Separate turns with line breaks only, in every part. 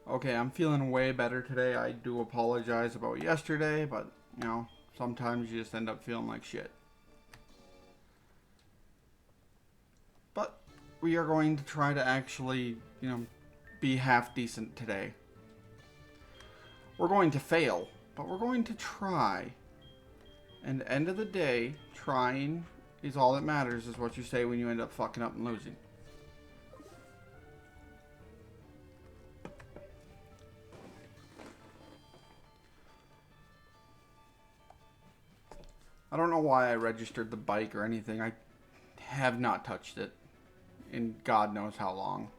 Okay, I'm feeling way better today. I do apologize about yesterday, but, you know, sometimes you just end up feeling like shit. But we are going to try to actually, be half decent today. We're going to fail, but we're going to try. And at the end of the day, trying is all that matters, is what you say when you end up fucking up and losing. I don't know why I registered the bike or anything. I have not touched it in God knows how long.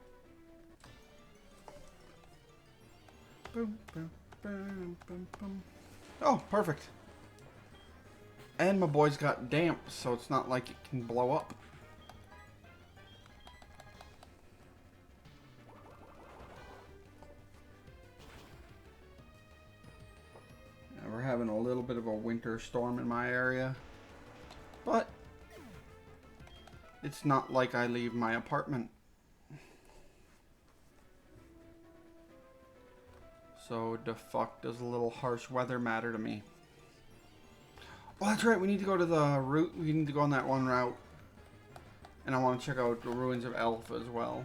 Boom, boom, boom, boom, boom. Oh, perfect. And my boy's got damp, so it's not like it can blow up. Yeah, we're having a little bit of a winter storm in my area. But it's not like I leave my apartment. So the fuck does a little harsh weather matter to me? Oh, that's right. We need to go to the route. We need to go on that one route. And I want to check out the ruins of Elf as well.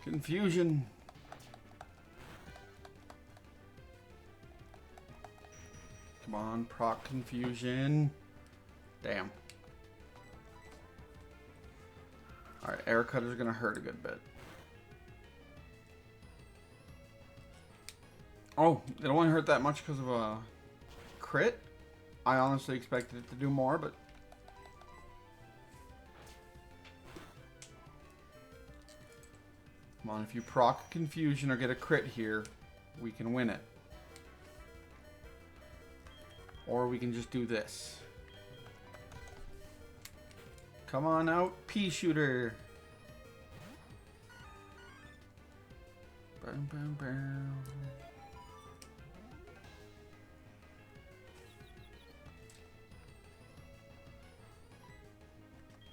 Confusion. Come on, proc confusion. Damn. Alright, air cutter's gonna hurt a good bit. Oh, it only hurt that much because of a crit? I honestly expected it to do more, but... Come on, if you proc confusion or get a crit here, we can win it. Or we can just do this. Come on out, pea shooter. Boom, boom, boom.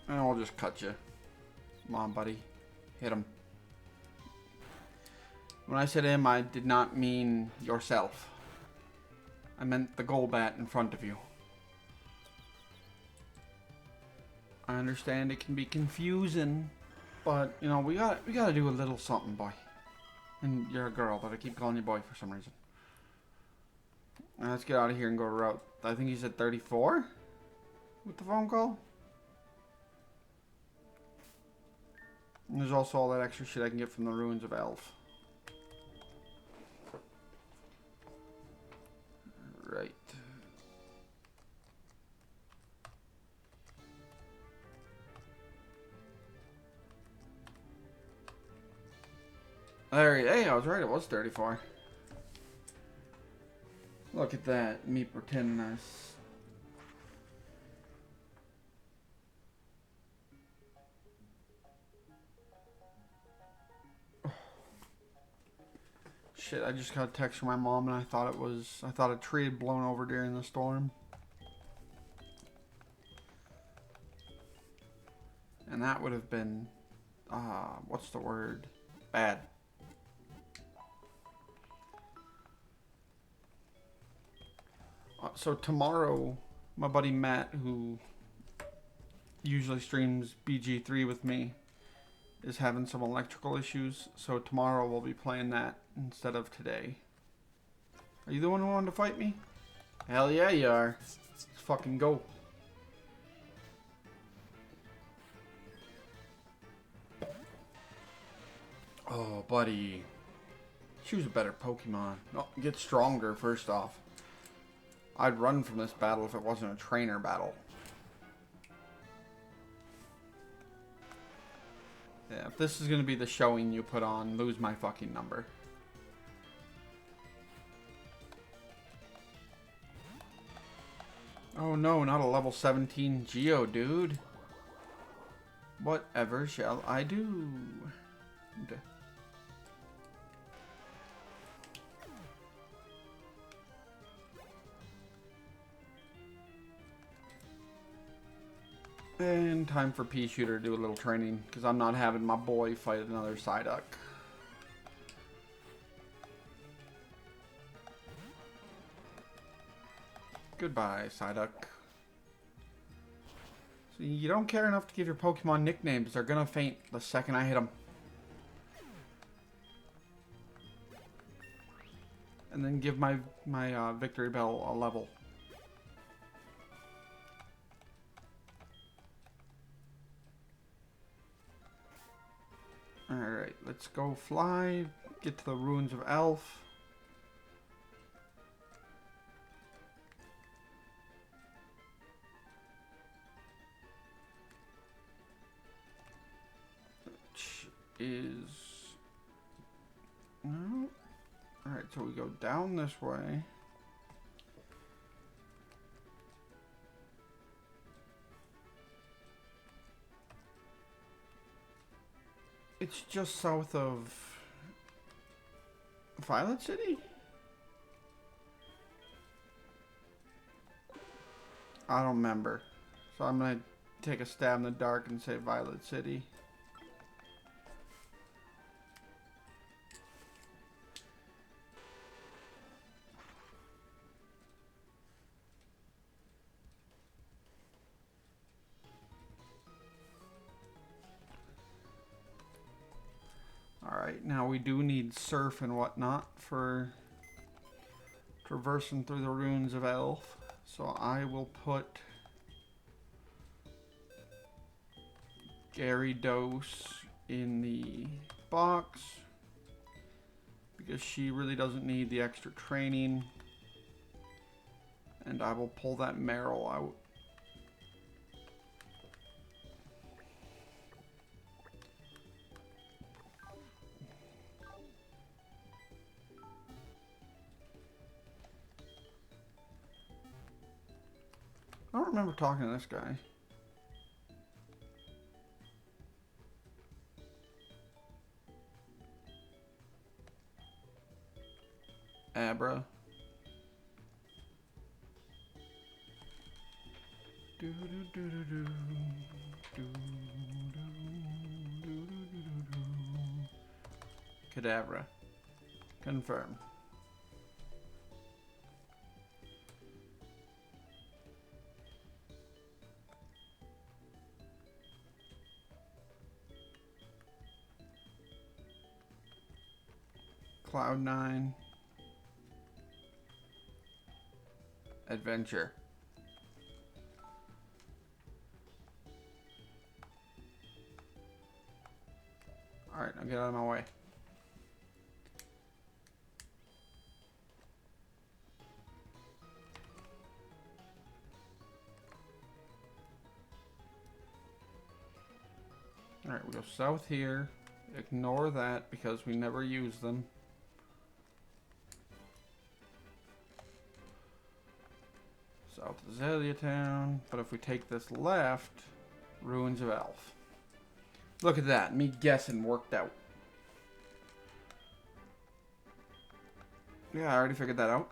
And I'll just cut you. Come on, buddy. Hit him. When I said him, I did not mean yourself. I meant the Golbat in front of you. I understand it can be confusing, but you know we gotta do a little something, boy. And you're a girl, but I keep calling you boy for some reason. Now let's get out of here and go to route. I think you said 34 with the phone call. And there's also all that extra shit I can get from the ruins of Elf. Right. Hey, I was right. It was 34. Look at that. Me pretending I was... Shit, I just got a text from my mom and I thought a tree had blown over during the storm. And that would have been, what's the word? Bad. So tomorrow, my buddy Matt, who usually streams BG3 with me, is having some electrical issues. So tomorrow we'll be playing that instead of today. Are you the one who wanted to fight me? Hell yeah, you are. Let's fucking go. Oh, buddy. Choose a better Pokemon. Oh, get stronger, first off. I'd run from this battle if it wasn't a trainer battle. Yeah, if this is going to be the showing you put on, lose my fucking number. Oh no, not a level 17 Geo, dude. Whatever shall I do? And time for Pea Shooter to do a little training, because I'm not having my boy fight another Psyduck. Goodbye, Psyduck. See, you don't care enough to give your Pokemon nicknames. They're gonna faint the second I hit them. And then give my Victory Bell a level. Alright, let's go fly, get to the Ruins of Elf. Which is... no. Alright, so we go down this way. It's just south of Violet City? I don't remember. So I'm going to take a stab in the dark and say Violet City. Alright, now we do need surf and whatnot for traversing through the Ruins of Elf. So I will put Gyarados in the box because she really doesn't need the extra training. And I will pull that Meryl out. I don't remember talking to this guy. Abra. Kadabra. Confirm. Cloud9. Adventure. Alright, now get out of my way. Alright, we go south here. Ignore that because we never use them. South of Azalea Town. But if we take this left, Ruins of Elf. Look at that. Me guessing worked out. Yeah, I already figured that out.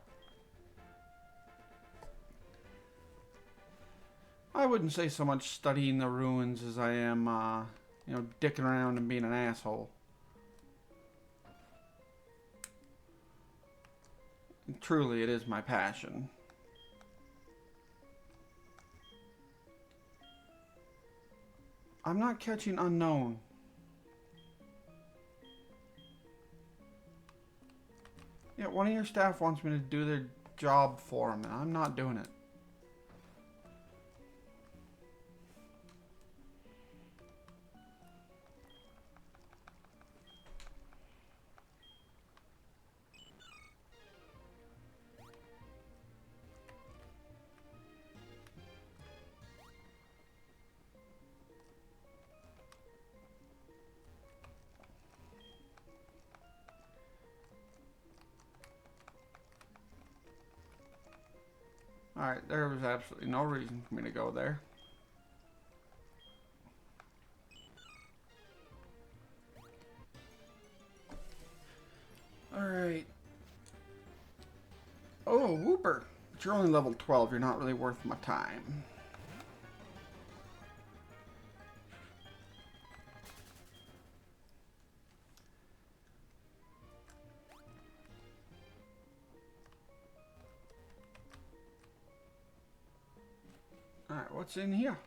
I wouldn't say so much studying the ruins as I am, you know, dicking around and being an asshole. And truly, it is my passion. I'm not catching unknown. Yeah, one of your staff wants me to do their job for them, and I'm not doing it. Alright, there was absolutely no reason for me to go there. Alright. Oh, Whooper. But you're only level 12. You're not really worth my time. Alright, what's in here?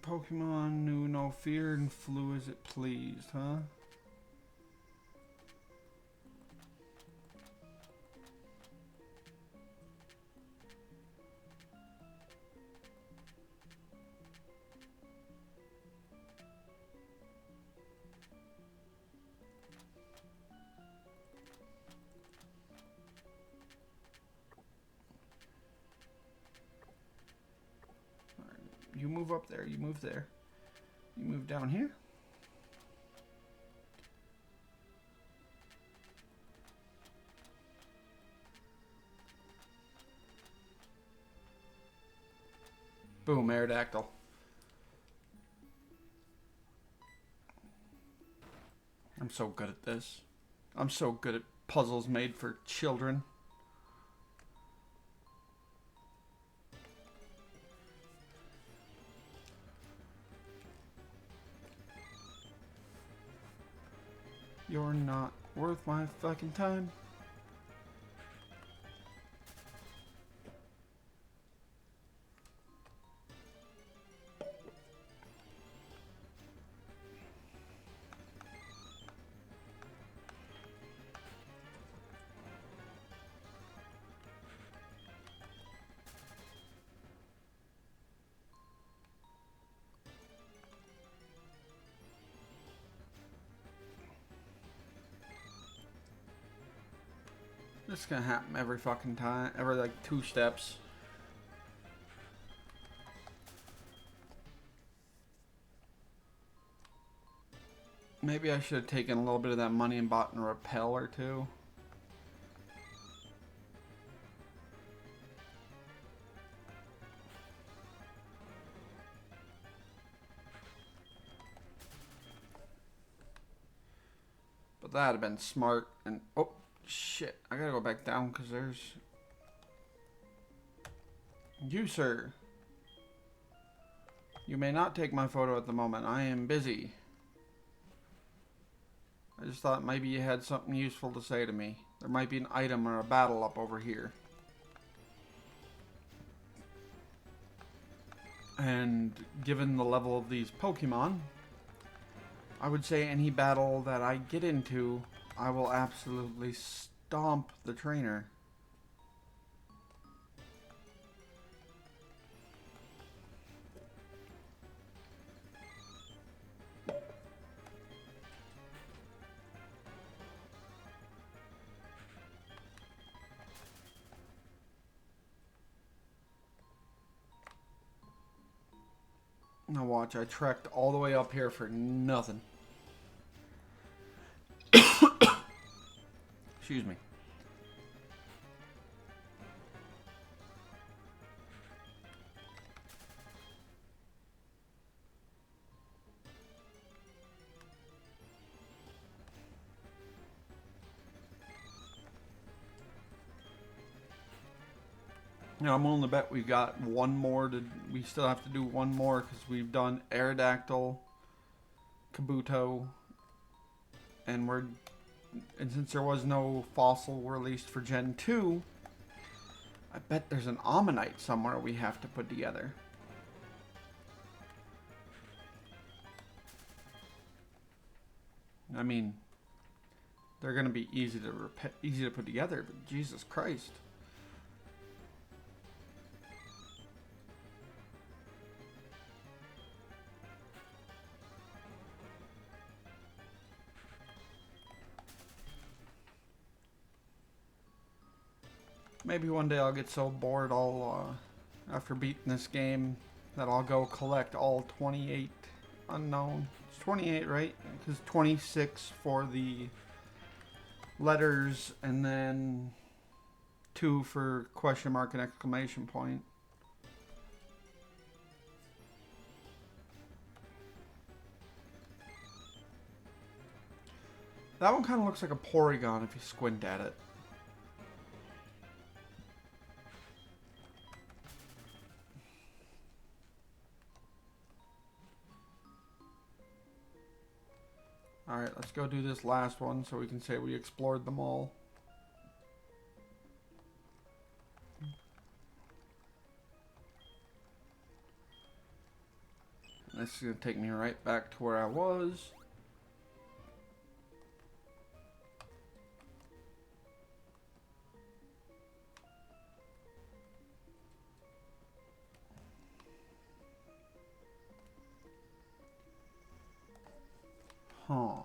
Pokemon knew no fear and flew as it pleased, huh? You move up there, you move there. You move down here. Boom, Aerodactyl. I'm so good at this. I'm so good at puzzles made for children. You're not worth my fucking time. This is gonna happen every fucking time, every like 2 steps. Maybe I should have taken a little bit of that money and bought a rappel or 2. But that'd have been smart. And oh shit, I gotta go back down because there's you, sir. You may not take my photo at the moment. I am busy. I just thought maybe you had something useful to say to me. There might be an item or a battle up over here. And given the level of these Pokemon, I would say any battle that I get into, I will absolutely stomp the trainer. Now watch, I trekked all the way up here for nothing. Excuse me. You know, I'm willing to bet we got one more to. We still have to do one more because we've done Aerodactyl, Kabuto, and since there was no fossil released for Gen 2, I bet there's an Ammonite somewhere we have to put together. I mean, they're gonna be easy to put together, but Jesus Christ. Maybe one day I'll get so bored after beating this game that I'll go collect all 28 unknown. It's 28, right? Because 26 for the letters and then 2 for question mark and exclamation point. That one kind of looks like a Porygon if you squint at it. Alright, let's go do this last one so we can say we explored them all. This is going to take me right back to where I was. Huh.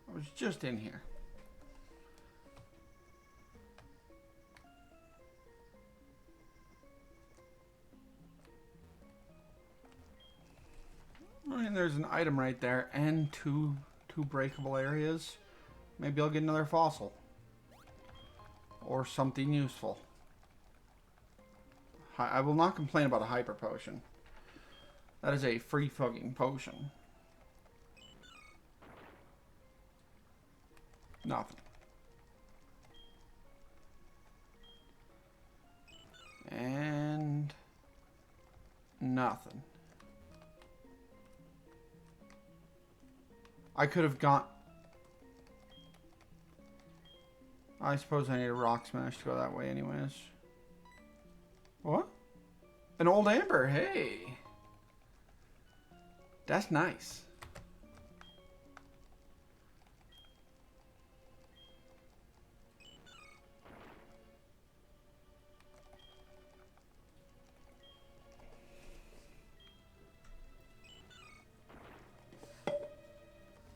I was just in here. I mean, there's an item right there and two breakable areas. Maybe I'll get another fossil. Or something useful. I will not complain about a hyper potion. That is a free fucking potion. Nothing. And nothing. I could have got... I suppose I need a rock smash to go that way anyways. What? An old amber, hey! That's nice.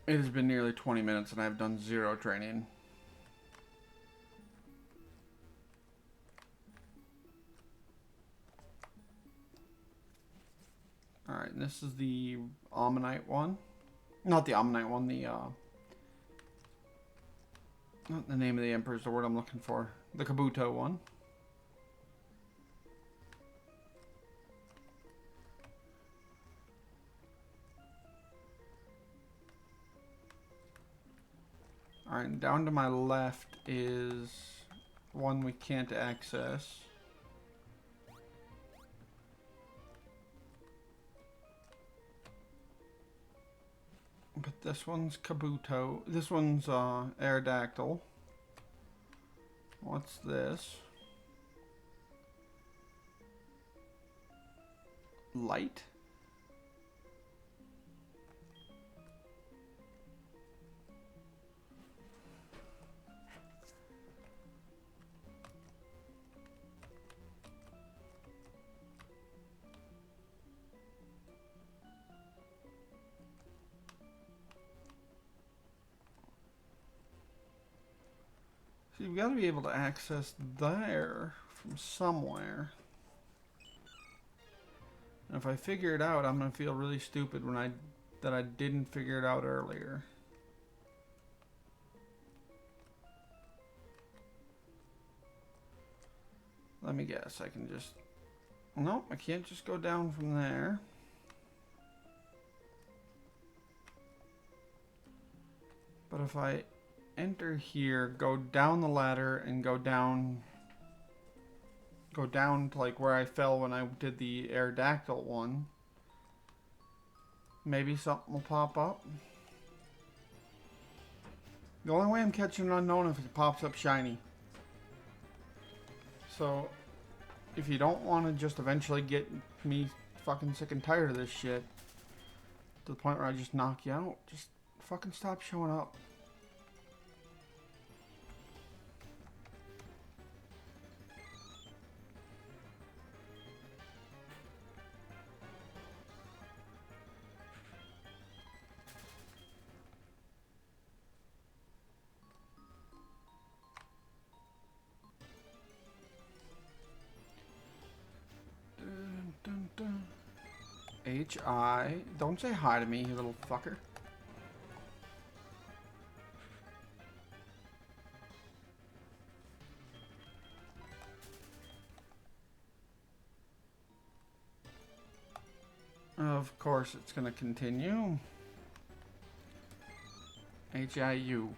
It has been nearly 20 minutes and I've done 0 training. Alright, this is the Ammonite one. Not the Ammonite one, not the name of the Emperor is the word I'm looking for. The Kabuto one. Alright, down to my left is one we can't access. But this one's Kabuto. This one's Aerodactyl. What's this? Light? So you've got to be able to access there from somewhere. And if I figure it out, I'm going to feel really stupid when that I didn't figure it out earlier. Let me guess. I can just... Nope, I can't just go down from there. But if I enter here, go down the ladder and go down to like where I fell when I did the Aerodactyl one, maybe something will pop up. The only way I'm catching an unknown is if it pops up shiny. So if you don't want to just eventually get me fucking sick and tired of this shit to the point where I just knock you out, just fucking stop showing up. H.I. Don't say hi to me, you little fucker. Of course it's gonna continue. H.I.U.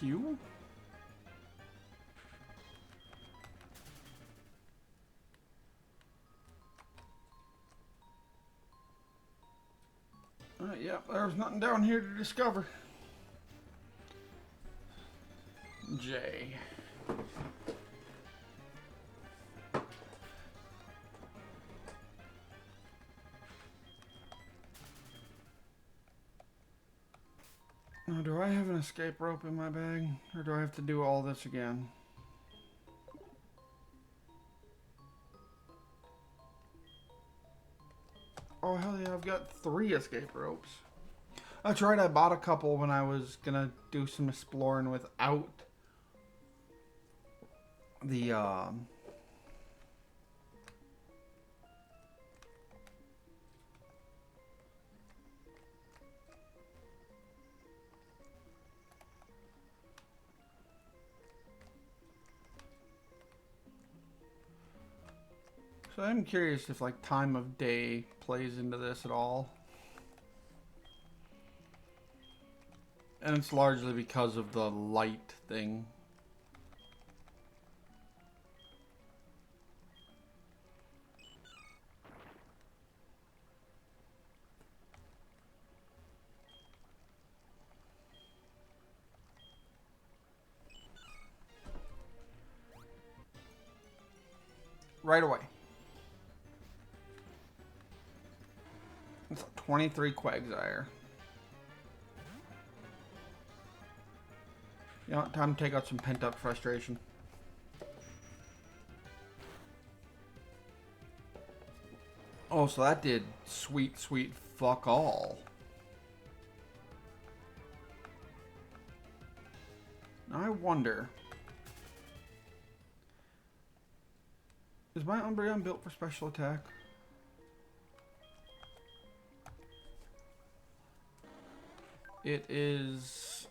Q? Yeah, there's nothing down here to discover. J. Now, do I have an escape rope in my bag? Or do I have to do all this again? Oh, hell yeah, I've got 3 escape ropes. That's right, I bought a couple when I was gonna do some exploring without the, So I'm curious if, like, time of day plays into this at all. And it's largely because of the light thing. Right away. It's 23 Quagsire. You know, time to take out some pent-up frustration. Oh, so that did sweet, sweet fuck all. Now I wonder... Is my Umbreon built for special attack? It is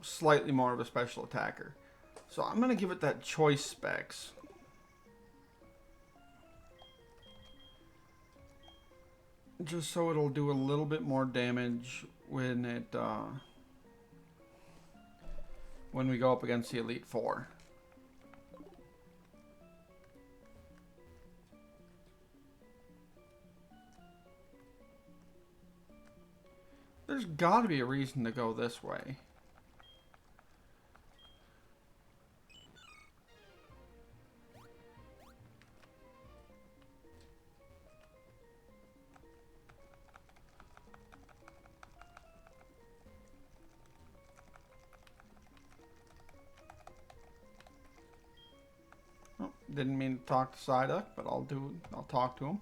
slightly more of a special attacker. So I'm going to give it that choice specs. Just so it'll do a little bit more damage when it when we go up against the Elite Four. There's got to be a reason to go this way. Oh, didn't mean to talk to Psyduck, but I'll talk to him.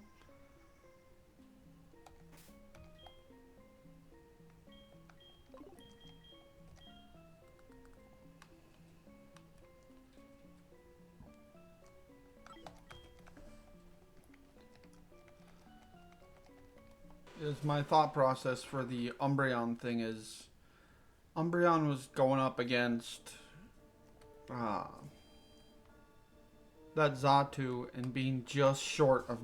My thought process for the Umbreon thing is Umbreon was going up against that Xatu and being just short of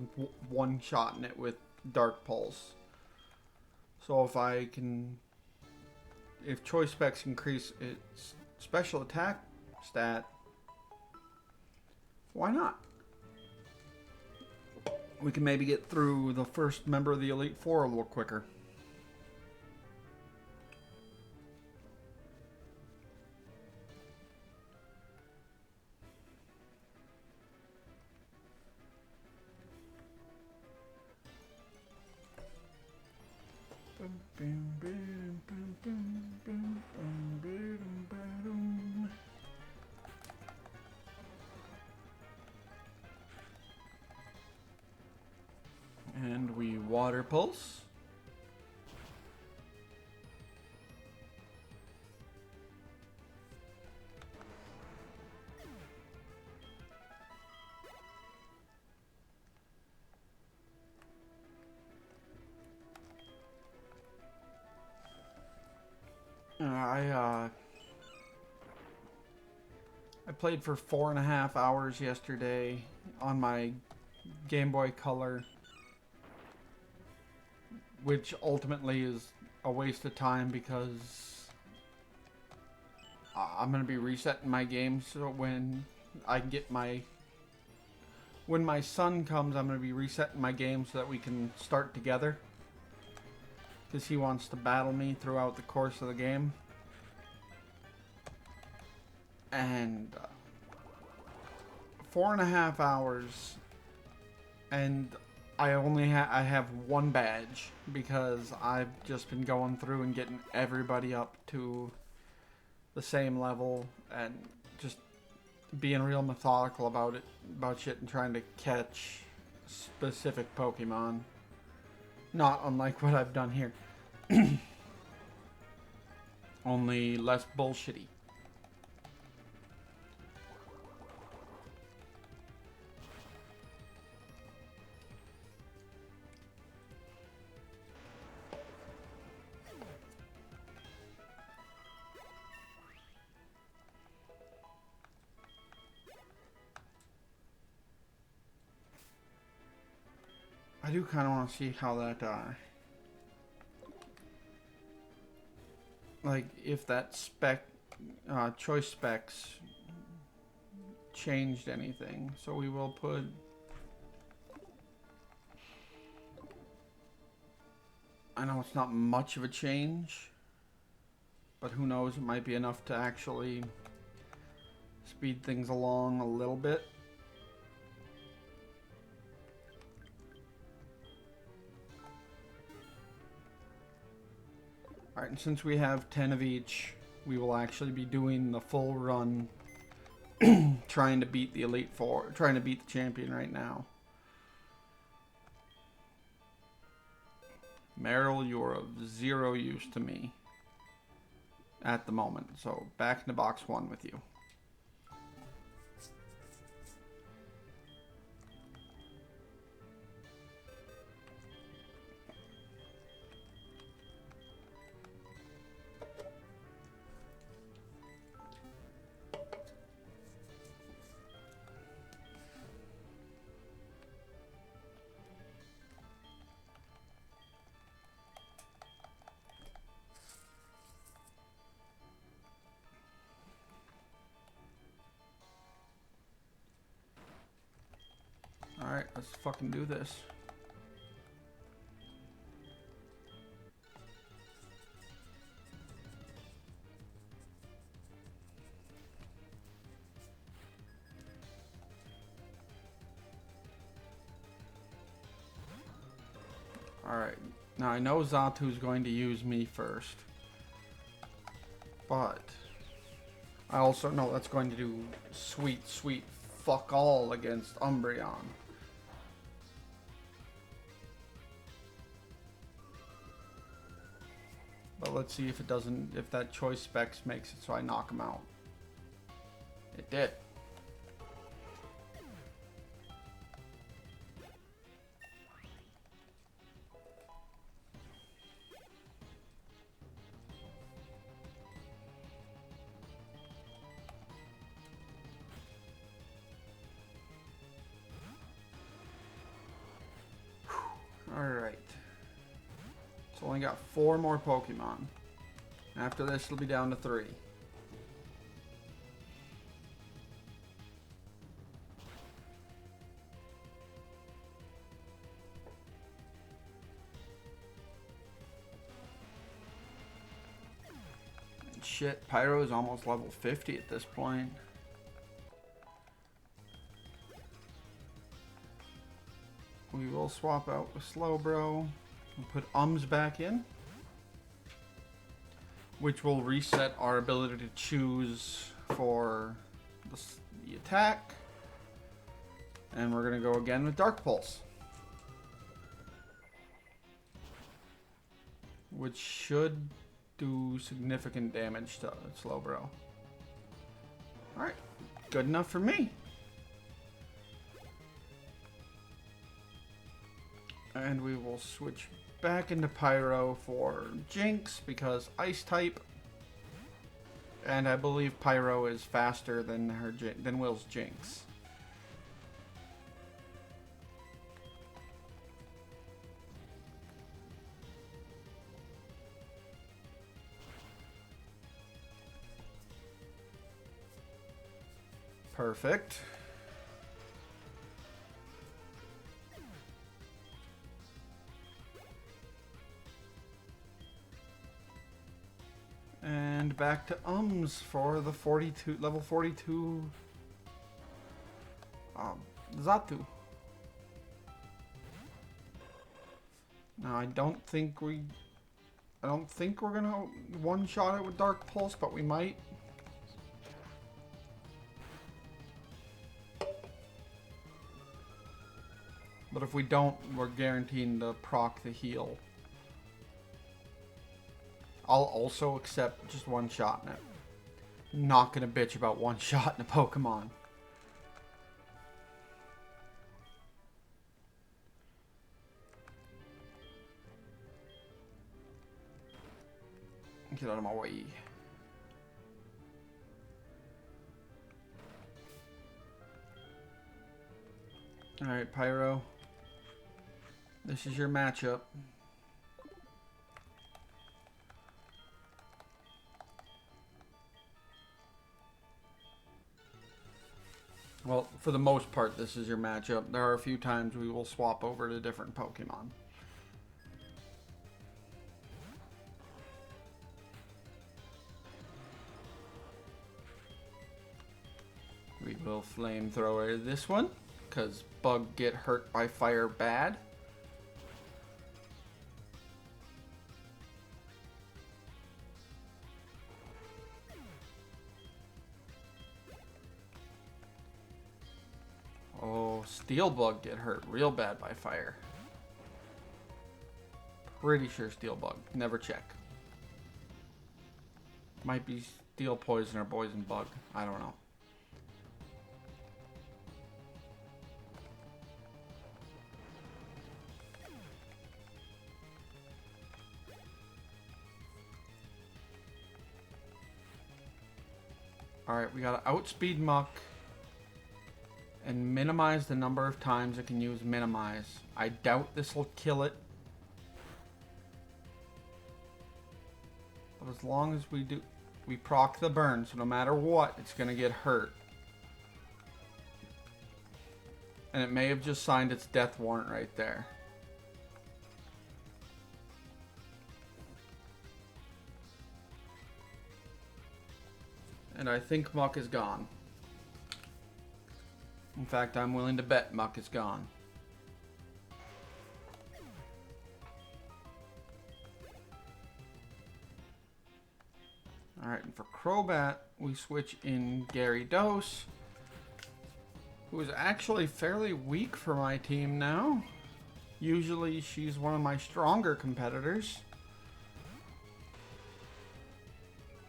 one-shotting it with Dark Pulse. So if choice specs increase its special attack stat, why not? We can maybe get through the first member of the Elite Four a little quicker. And we Water Pulse. I played for 4.5 hours yesterday on my Game Boy Color, which ultimately is a waste of time because I'm gonna be resetting my game so I get my when my son comes, I'm gonna be resetting my game so that we can start together. Because he wants to battle me throughout the course of the game. And 4.5 hours, and I have one badge because I've just been going through and getting everybody up to the same level and just being real methodical about shit, and trying to catch specific Pokemon. Not unlike what I've done here. Only less bullshitty. I do kind of want to see how that, like, if that choice specs changed anything. So we will put... I know it's not much of a change, but who knows, it might be enough to actually speed things along a little bit. Alright, and since we have 10 of each, we will actually be doing the full run, trying to beat the Elite Four, trying to beat the champion right now. Meryl, you're of zero use to me at the moment, so back into box 1 with you. Alright, let's fucking do this. Alright, now I know Zatu's going to use me first, but I also know that's going to do sweet, sweet fuck all against Umbreon. But let's see if it doesn't, if that choice specs makes it so I knock him out. It did. Alright. So only got 4 more Pokemon. After this, it'll be down to 3. And shit, Pyro is almost level 50 at this point. We will swap out with Slowbro and put Ums back in, which will reset our ability to choose for the attack. And we're going to go again with Dark Pulse, which should do significant damage to Slowbro. Alright, good enough for me. And we will switch back into Pyro for Jinx because Ice type. And I believe Pyro is faster than Will's Jinx. Perfect. And back to ums for the 42, level 42 Zatu. Now I don't think we're gonna one-shot it with Dark Pulse, but we might. But if we don't, we're guaranteeing to proc the heal. I'll also accept just one shot in it. Not gonna bitch about one shot in a Pokemon. Get out of my way. Alright, Pyro. This is your matchup. Well, for the most part, this is your matchup. There are a few times we will swap over to different Pokemon. We will flamethrower this one, because bug get hurt by fire bad. Oh, steel bug get hurt real bad by fire. Pretty sure steel bug. Never check. Might be steel poison or poison bug. I don't know. Alright, we gotta outspeed Muck and minimize the number of times it can use minimize. I doubt this will kill it. But as long as we proc the burn, so no matter what, it's gonna get hurt. And it may have just signed its death warrant right there. And I think Muck is gone. In fact, I'm willing to bet Muck is gone. Alright, and for Crobat, we switch in Gyarados, who is actually fairly weak for my team now. Usually she's one of my stronger competitors.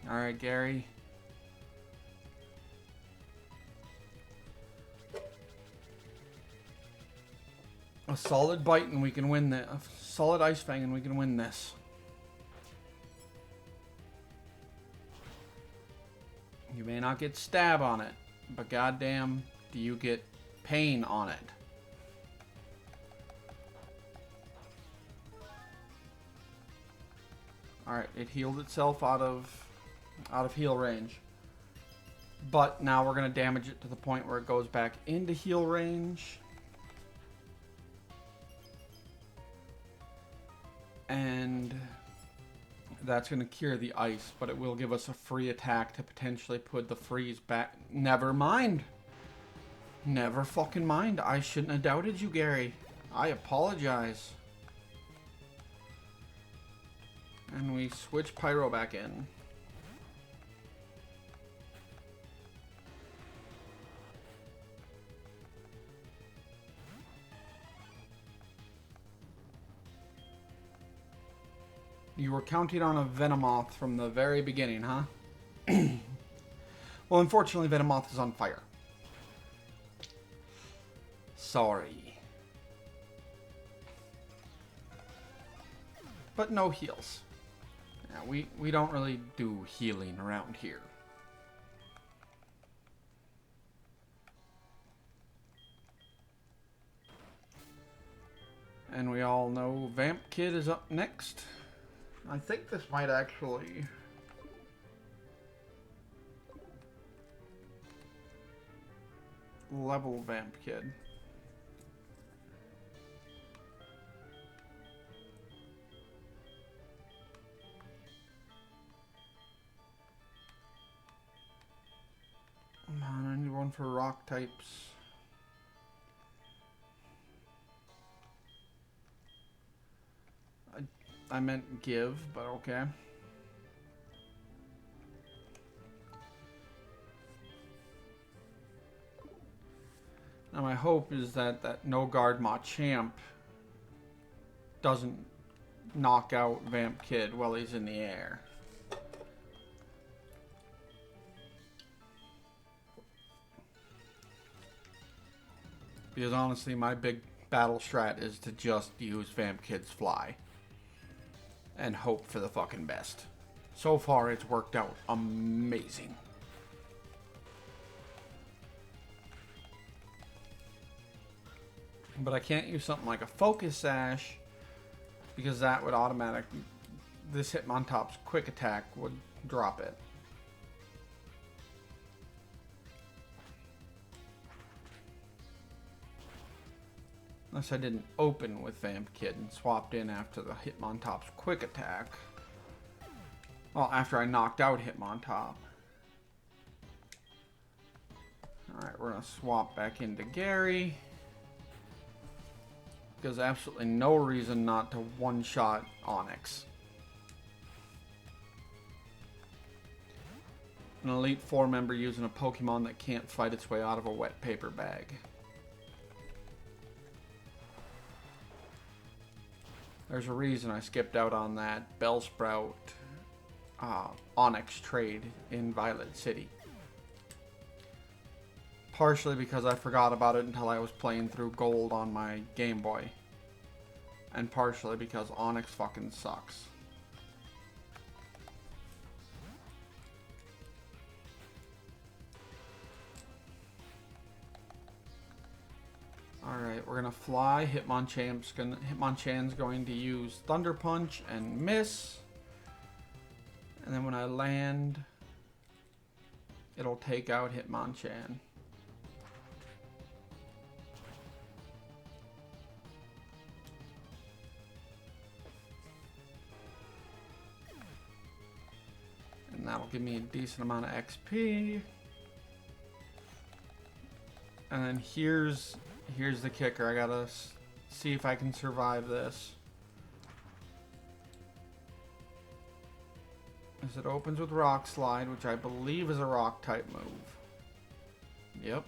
Alright, Gary. A solid bite and we can win this. A solid Ice Fang and we can win this. You may not get stab on it, but goddamn, do you get pain on it? Alright, it healed itself out of heal range. But now we're going to damage it to the point where it goes back into heal range. And that's going to cure the ice, but it will give us a free attack to potentially put the freeze back. Never mind. Never fucking mind. I shouldn't have doubted you, Gary. I apologize. And we switch Pyro back in. You were counting on a Venomoth from the very beginning, huh? Well, unfortunately, Venomoth is on fire. Sorry. But no heals. Yeah, we don't really do healing around here. And we all know Vamp Kid is up next. I think this might actually... level Vamp Kid? Come on, I need one for rock types. I meant give, but okay. Now my hope is that no guard Machamp doesn't knock out Vamp Kid while he's in the air. Because honestly, my big battle strat is to just use Vamp Kid's fly. And hope for the fucking best. So far, it's worked out amazing. But I can't use something like a Focus Sash, because that would automatically... This Hitmontop's quick attack would drop it. Unless I didn't open with Vamp Kid and swapped in after the Hitmontop's quick attack. Well, after I knocked out Hitmontop. Alright, we're going to swap back into Gary. Because absolutely no reason not to one-shot Onix. An Elite Four member using a Pokemon that can't fight its way out of a wet paper bag. There's a reason I skipped out on that Bellsprout Onix trade in Violet City. Partially because I forgot about it until I was playing through Gold on my Game Boy. And partially because Onix fucking sucks. Alright, we're gonna fly. Hitmonchan's going to use Thunder Punch and miss. And then when I land, it'll take out Hitmonchan. And that'll give me a decent amount of XP. And then here's the kicker. I gotta see if I can survive this. As it opens with Rock Slide, which I believe is a rock type move. Yep.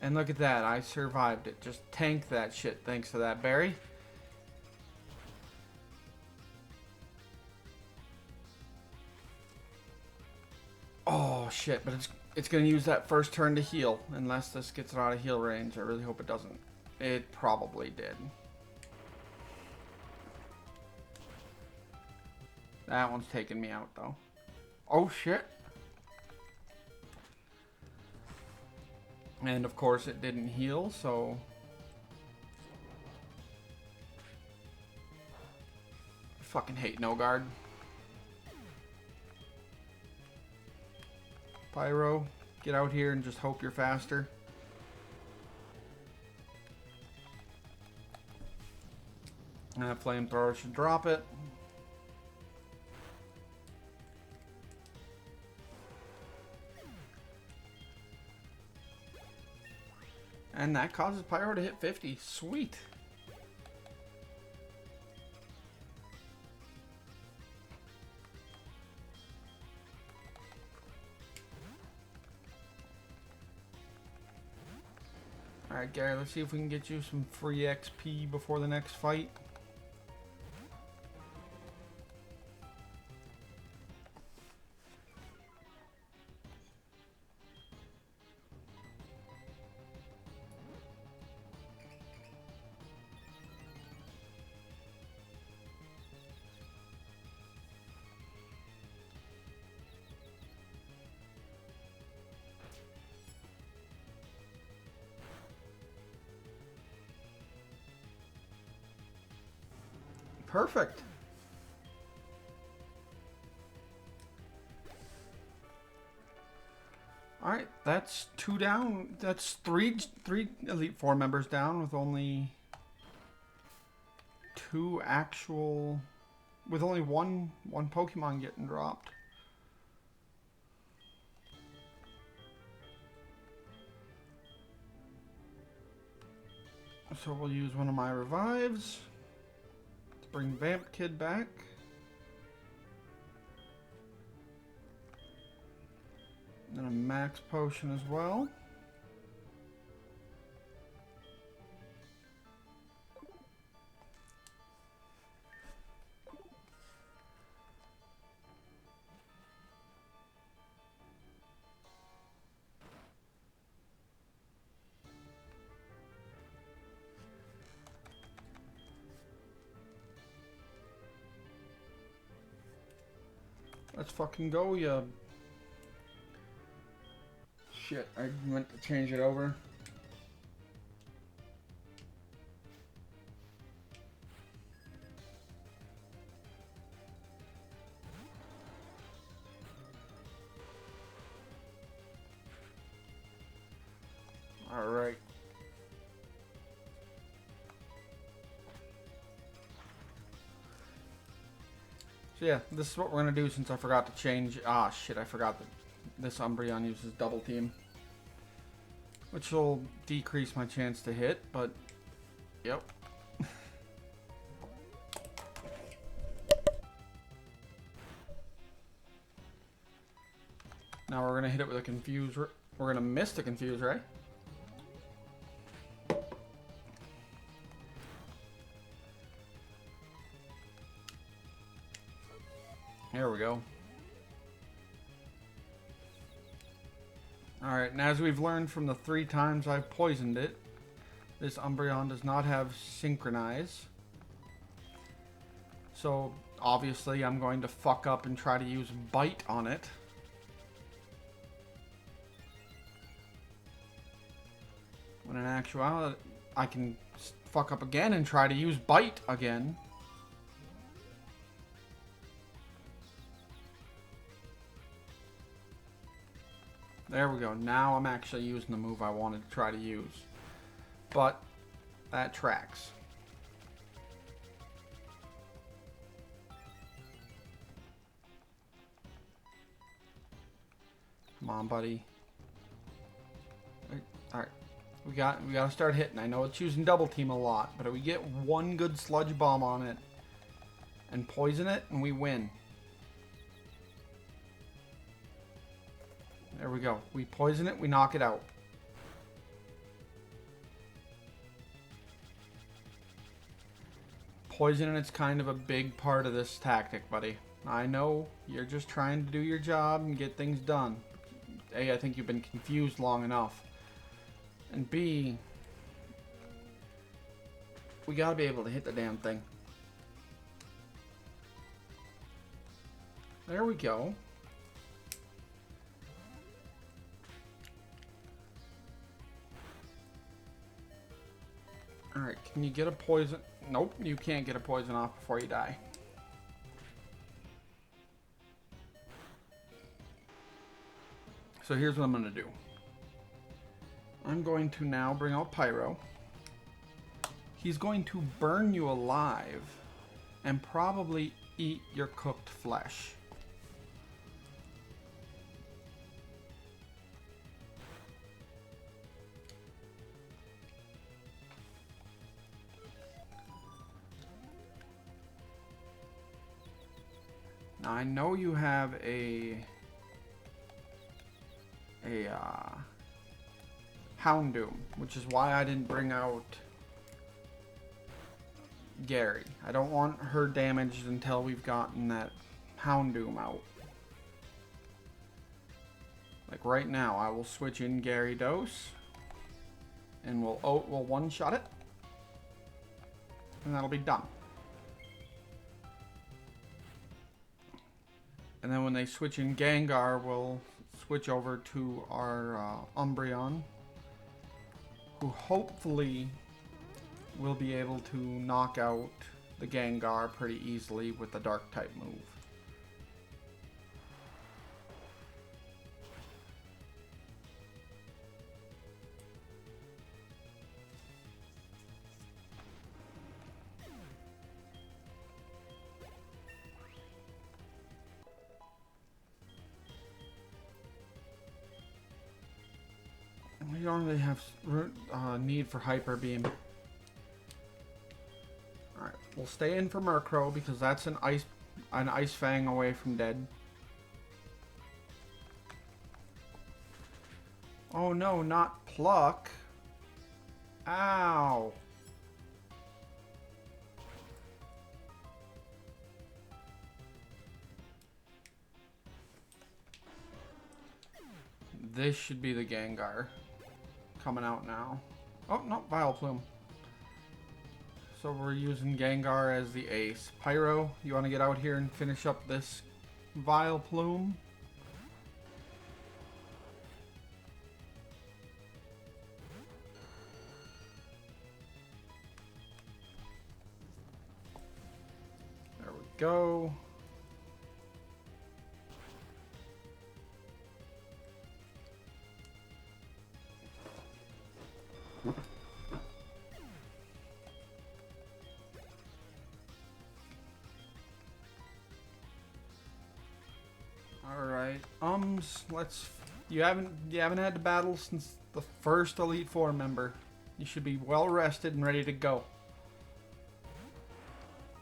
And look at that, I survived it. Just tank that shit thanks to that berry. Oh shit, but it's gonna use that first turn to heal, unless this gets it out of heal range. I really hope it doesn't. It probably did. That one's taking me out though. Oh shit. And of course it didn't heal, so... I fucking hate no guard. Pyro, get out here and just hope you're faster. And that flamethrower should drop it. And that causes Pyro to hit 50. Sweet. Alright, Gary, let's see if we can get you some free XP before the next fight. Perfect. Alright, that's 2 down. That's three Elite Four members down with only 2 actual, with only one Pokemon getting dropped. So we'll use one of my revives to bring Vamp Kid back. And a max potion as well. Let's fucking go, ya. Shit, I meant to change it over. Alright. So yeah, this is what we're gonna do since I forgot to change. Ah, shit, I forgot that this Umbreon uses double team. Which will decrease my chance to hit, but yep. Now we're gonna hit it with a Confuse. We're gonna miss the Confuse Ray. There we go. Alright, and as we've learned from the 3 times I've poisoned it, this Umbreon does not have Synchronize. So, obviously, I'm going to fuck up and try to use Bite on it. When in actuality, I can fuck up again and try to use Bite again. There we go. Now I'm actually using the move I wanted to try to use. But that tracks. Come on, buddy. Alright. We gotta start hitting. I know it's using double team a lot, but if we get one good sludge bomb on it and poison it, and we win. There we go. We poison it, we knock it out. Poisoning is kind of a big part of this tactic, buddy. I know you're just trying to do your job and get things done. A, I think you've been confused long enough. And B, we gotta be able to hit the damn thing. There we go. Alright, can you get a poison? Nope, you can't get a poison off before you die. So here's what I'm going to do. I'm going to now bring out Pyro. He's going to burn you alive and probably eat your cooked flesh. Now I know you have a Houndoom, which is why I didn't bring out Gary. I don't want her damaged until we've gotten that Houndoom out. Like right now, I will switch in Gyarados, and we'll one-shot it, and that'll be done. And then when they switch in Gengar, we'll switch over to our Umbreon, who hopefully will be able to knock out the Gengar pretty easily with the Dark type move. You don't really have need for Hyper Beam. Alright, we'll stay in for Murkrow because that's an Ice Fang away from dead. Oh no, not Pluck. Ow. This should be the Gengar coming out now. Oh, no, Vileplume. So we're using Gengar as the ace. Pyro, you want to get out here and finish up this Vileplume? There we go. Alright, you haven't had to battle since the first Elite Four member. You should be well rested and ready to go.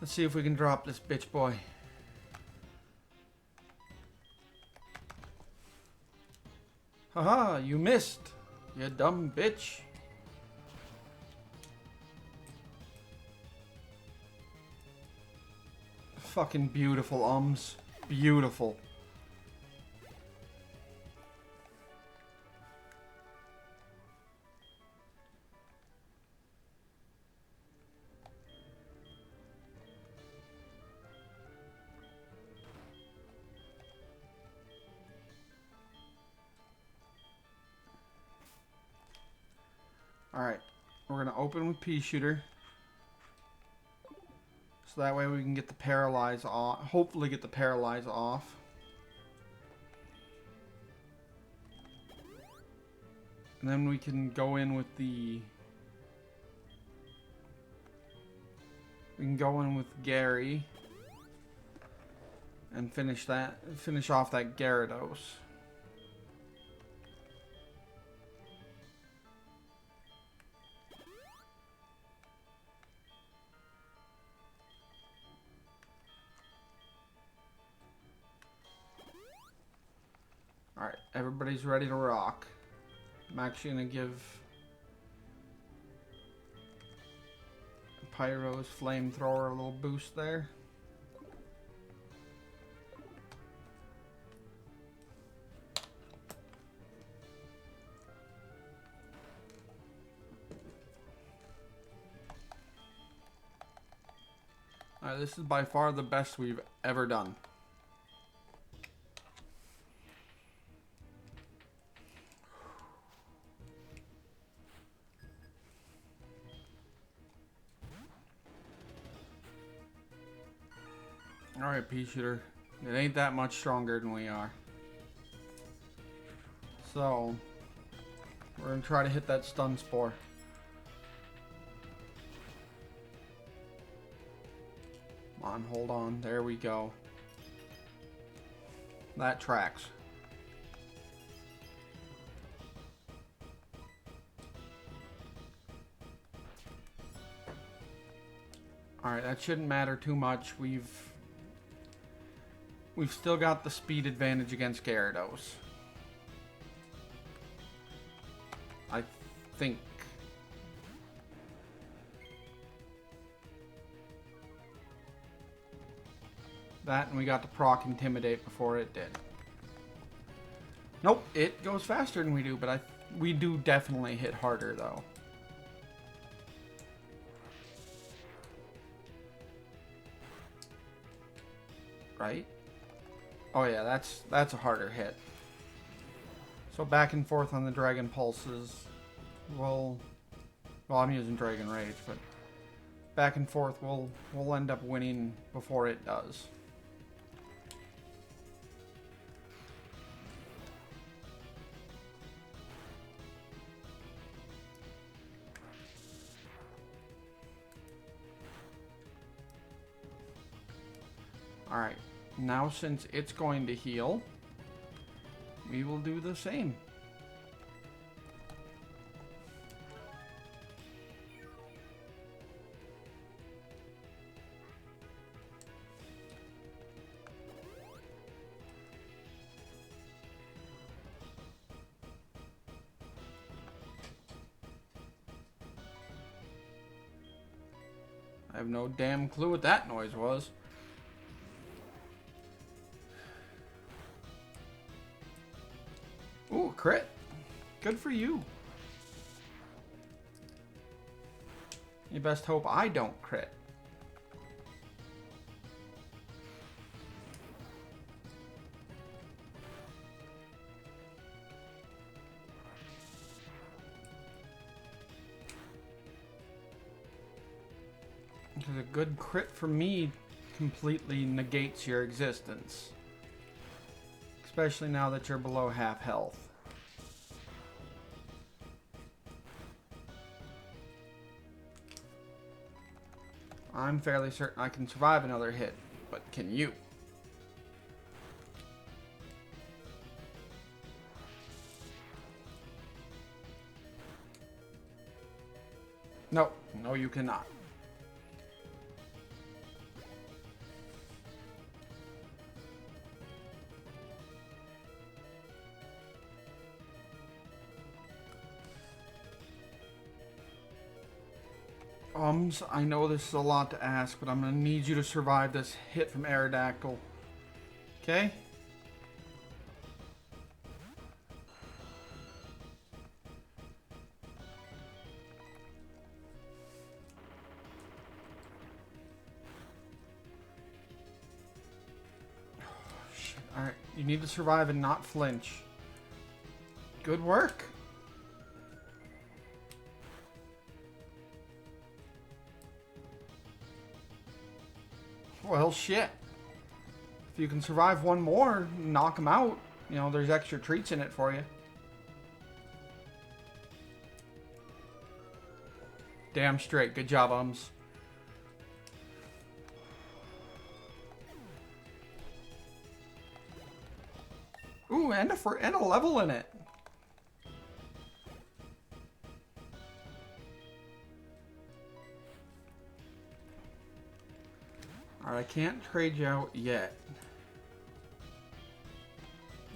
Let's see if we can drop this bitch boy. Haha, you missed, you dumb bitch. Fucking beautiful, Beautiful. Alright, we're going to open with Pea Shooter. So that way we can get the Paralyze off. Hopefully get the Paralyze off. And then we can go in with the... We can go in with Gary. And finish off that Gyarados. Alright, everybody's ready to rock. I'm actually going to give Pyro's Flamethrower a little boost there. Alright, this is by far the best we've ever done. Alright, Pea Shooter. It ain't that much stronger than we are. So, we're going to try to hit that Stun Spore. Come on, hold on. There we go. That tracks. Alright, that shouldn't matter too much. We've still got the speed advantage against Gyarados. I think. That, and we got the proc Intimidate before it did. Nope, it goes faster than we do, but we do definitely hit harder though. Right? Oh yeah, that's a harder hit. So back and forth on the Dragon Pulses. Well, I'm using Dragon Rage, but back and forth we'll end up winning before it does. Alright, now since it's going to heal, we will do the same. I have no damn clue what that noise was. Ooh, crit. Good for you. You best hope I don't crit. Because a good crit for me completely negates your existence. Especially now that you're below half health. I'm fairly certain I can survive another hit, but can you? No, no you cannot. I know this is a lot to ask, but I'm gonna need you to survive this hit from Aerodactyl. Okay? Shit. Alright, you need to survive and not flinch. Good work. Well, shit. If you can survive one more, knock him out. You know, there's extra treats in it for you. Damn straight. Good job, Ums. Ooh, and a level in it. Alright, I can't trade you out yet.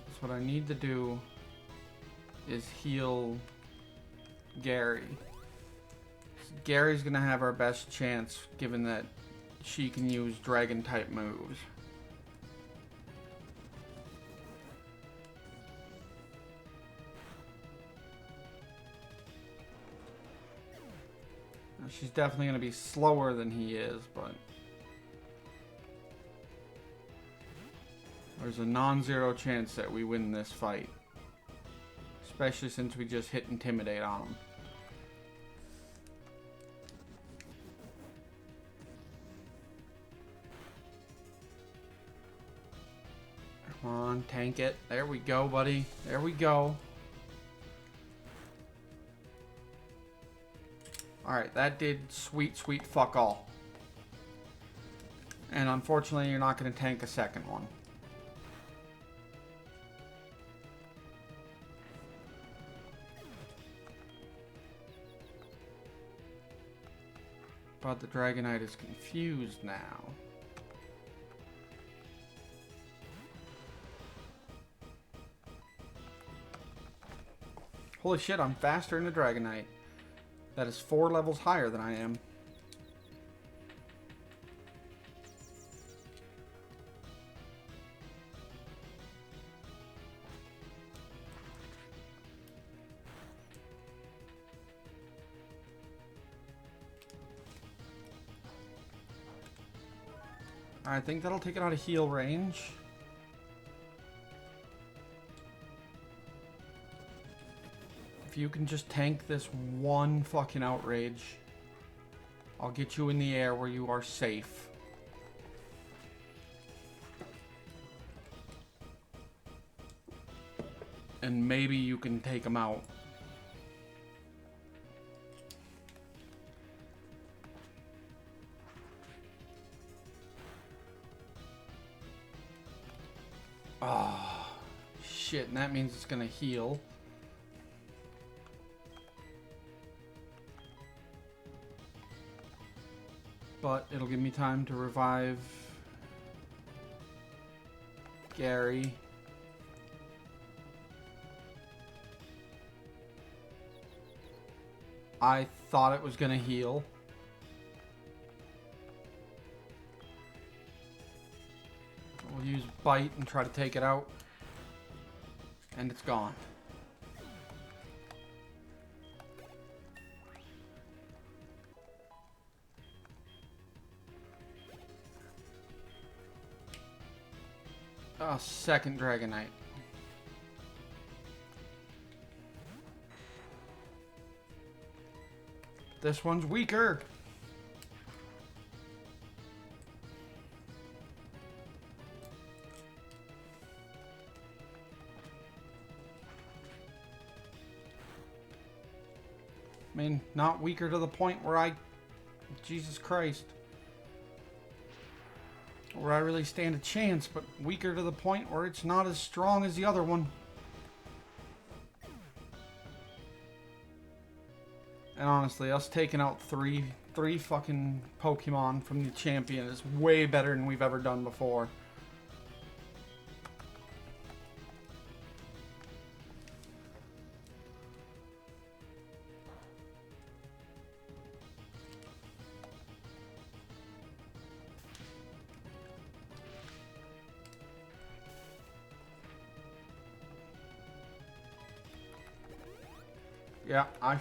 So what I need to do is heal Gary. Gary's gonna have our best chance, given that she can use dragon type moves. Now, she's definitely gonna be slower than he is, but there's a non-zero chance that we win this fight. Especially since we just hit Intimidate on him. Come on, tank it. There we go, buddy. There we go. Alright, that did sweet, sweet fuck all. And unfortunately, you're not going to tank a second one. But the Dragonite is confused now. Holy shit, I'm faster in the Dragonite. That is 4 levels higher than I am. I think that'll take it out of heal range. If you can just tank this one fucking outrage, I'll get you in the air where you are safe. And maybe you can take him out. Oh, shit, and that means it's gonna heal. But it'll give me time to revive Gary. I thought it was gonna heal. bite and try to take it out. And it's gone. Oh, second Dragonite. This one's weaker. I mean, not weaker to the point where Jesus Christ. Where I really stand a chance, but weaker to the point where it's not as strong as the other one. And honestly, us taking out three fucking Pokemon from the champion is way better than we've ever done before. Yeah, I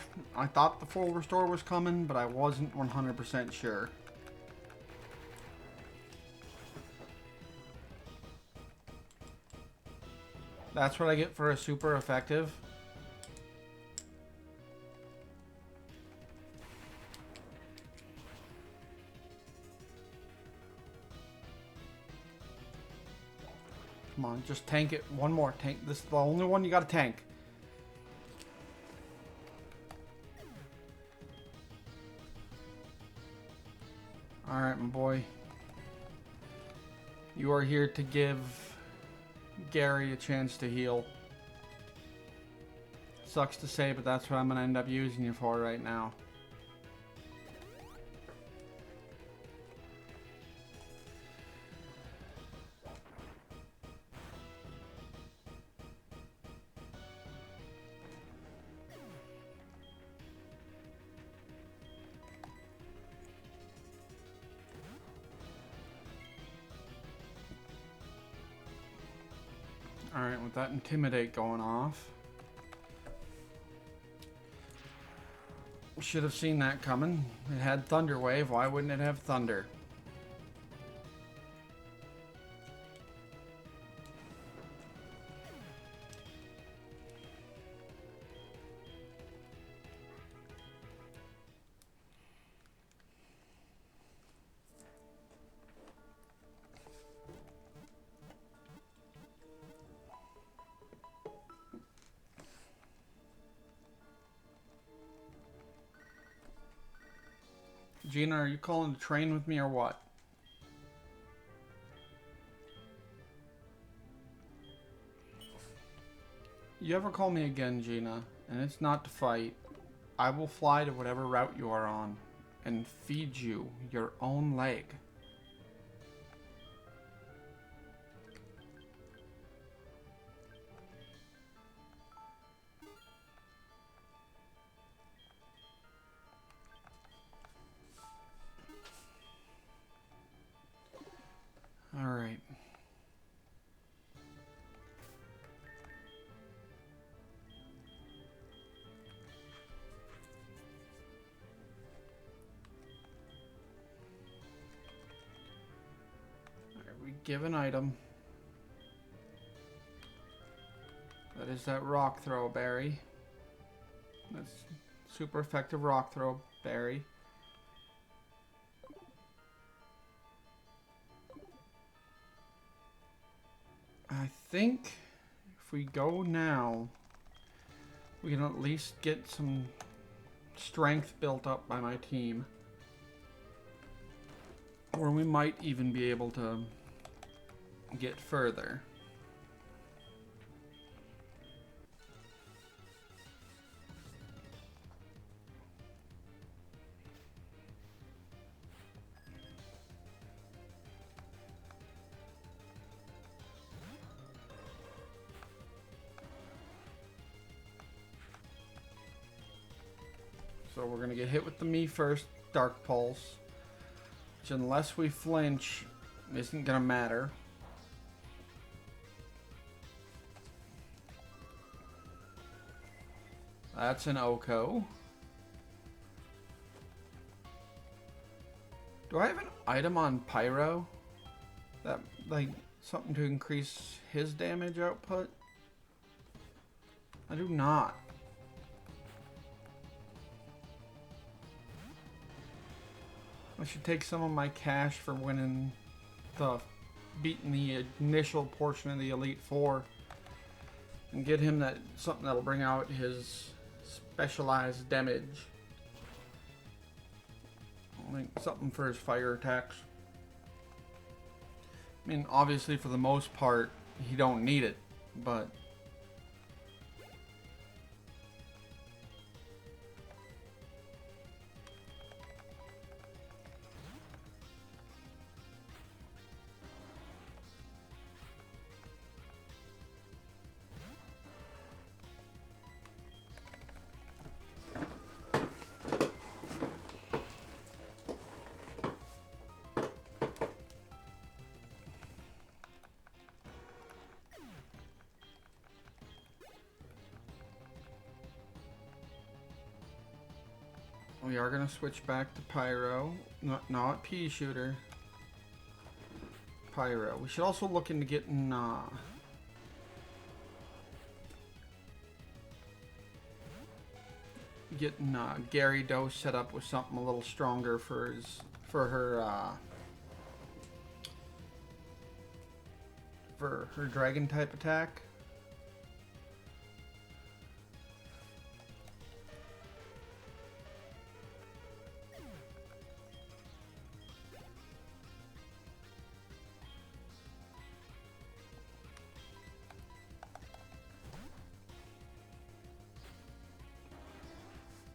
thought the full restore was coming, but I wasn't 100% sure. That's what I get for a super effective. Come on, just tank it. One more. Tank. This is the only one you gotta tank. Alright, my boy. You are here to give Gary a chance to heal. Sucks to say, but that's what I'm going to end up using you for right now. Alright, with that Intimidate going off. Should have seen that coming. It had Thunder Wave. Why wouldn't it have Thunder? Gina, are you calling to train with me or what? You ever call me again, Gina, and it's not to fight, I will fly to whatever route you are on and feed you your own leg. Alright. We give an item. That is that Rock Throw berry. That's super effective Rock Throw berry. I think if we go now, we can at least get some strength built up by my team. Or we might even be able to get further. So we're going to get hit with the me first, Dark Pulse, which unless we flinch isn't going to matter. That's an Oko. Do I have an item on Pyro? That, like, something to increase his damage output? I do not. I should take some of my cash for winning beating the initial portion of the Elite Four and get him something that'll bring out his specialized damage. Like something for his fire attacks. I mean, obviously for the most part, he don't need it, but we are going to switch back to Pyro. Not Pea Shooter. Pyro. We should also look into getting Gary Doe set up with something a little stronger for her dragon type attack.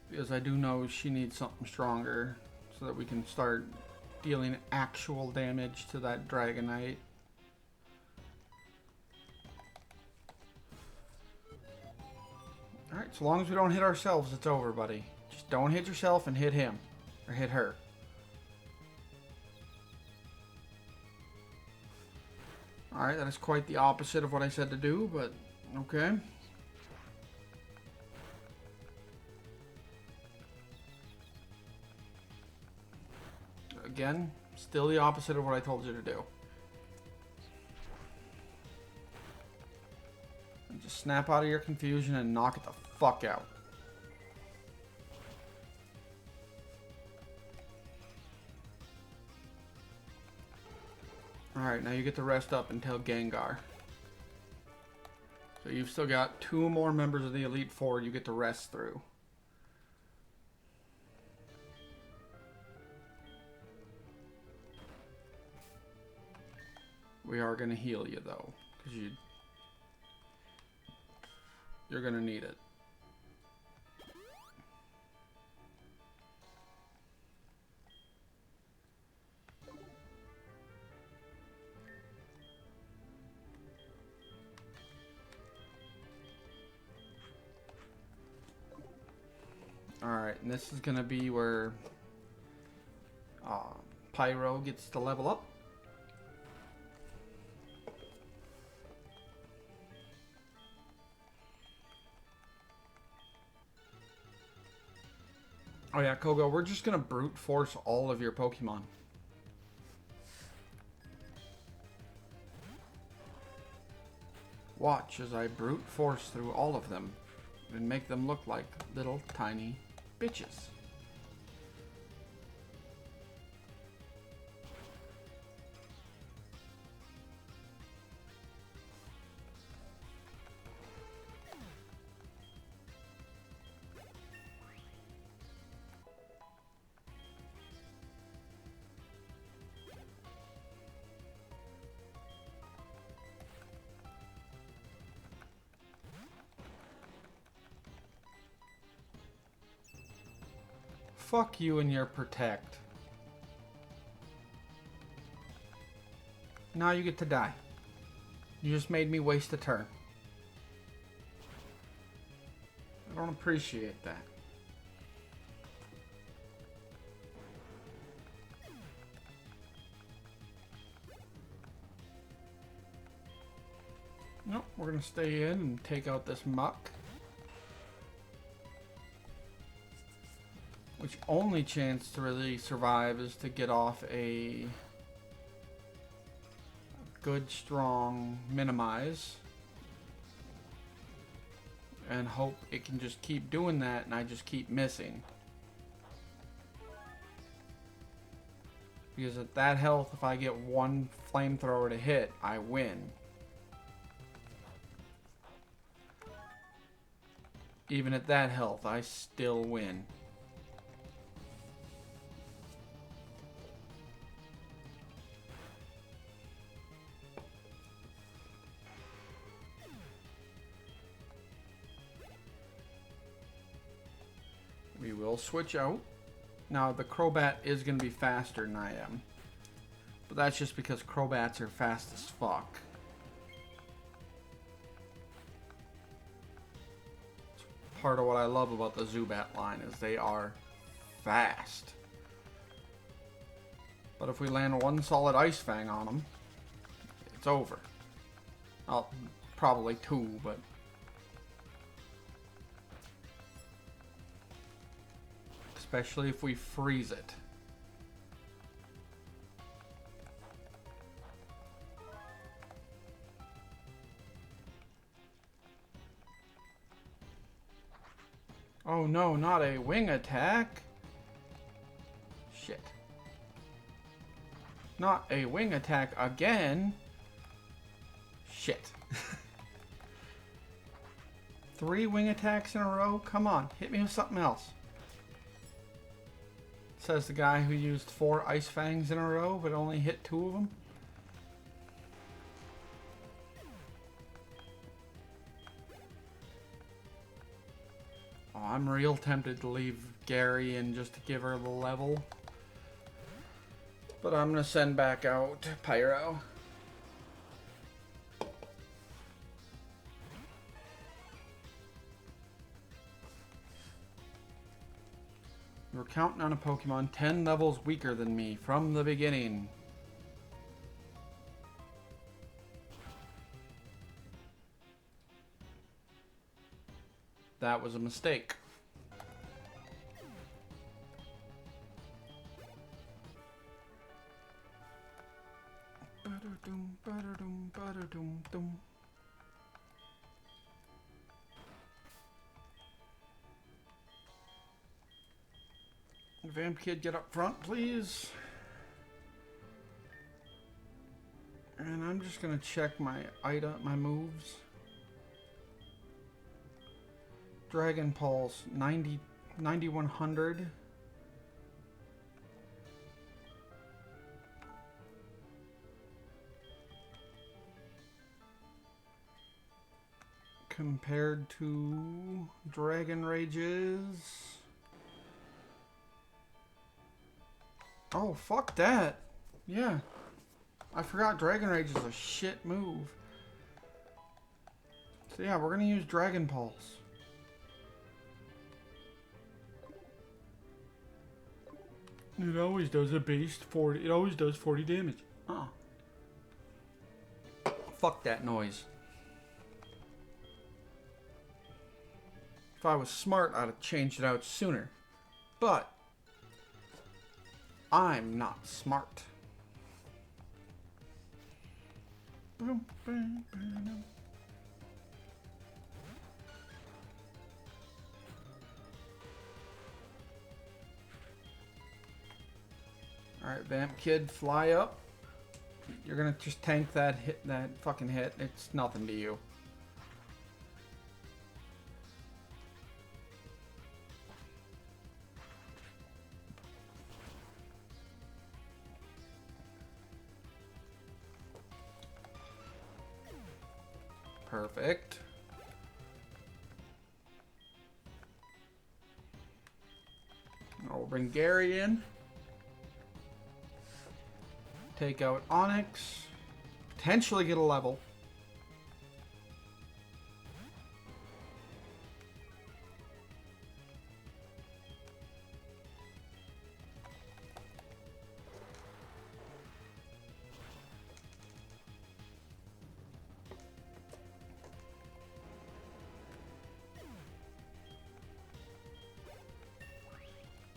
Because I do know she needs something stronger so that we can start dealing actual damage to that Dragonite. Alright, so long as we don't hit ourselves, it's over, buddy. Just don't hit yourself and hit him. Or hit her. Alright, that is quite the opposite of what I said to do, but okay. Again, still the opposite of what I told you to do. And just snap out of your confusion and knock it the fuck out. Alright, now you get to rest up until Gengar. So you've still got 2 more members of the Elite Four you get to rest through. We are going to heal you, though, because you're going to need it. Alright, and this is going to be where Pyro gets to level up. Oh yeah, Kogo, we're just gonna brute force all of your Pokemon. Watch as I brute force through all of them and make them look like little tiny bitches. Fuck you and your protect. Now you get to die. You just made me waste a turn. I don't appreciate that. Nope, we're gonna stay in and take out this muck. Which only chance to really survive is to get off a good, strong minimize. And hope it can just keep doing that and I just keep missing. Because at that health, if I get one flamethrower to hit, I win. Even at that health, I still win. We will switch out. Now, the Crobat is going to be faster than I am. But that's just because Crobats are fast as fuck. It's part of what I love about the Zubat line is they are fast. But if we land one solid Ice Fang on them, it's over. Well, probably two, but... especially if we freeze it. Oh no, not a wing attack. Shit. Not a wing attack again. Shit. 3 wing attacks in a row? Come on, hit me with something else. Says the guy who used 4 Ice Fangs in a row, but only hit 2 of them. Oh, I'm real tempted to leave Gary in just to give her the level. But I'm going to send back out Pyro. We're counting on a Pokemon 10 levels weaker than me from the beginning. That was a mistake. Vamp Kid, get up front, please. And I'm just gonna check my my moves. Dragon Pulse 9100. Compared to Dragon Rages. Oh, fuck that. Yeah. I forgot Dragon Rage is a shit move. So yeah, we're gonna use Dragon Pulse. It always does a base 40. It always does 40 damage. Oh. Fuck that noise. If I was smart, I'd have changed it out sooner. But I'm not smart. Alright, Vamp Kid, fly up. You're gonna just tank that hit, that fucking hit. It's nothing to you. Perfect. Now we'll bring Gary in. Take out Onyx. Potentially get a level.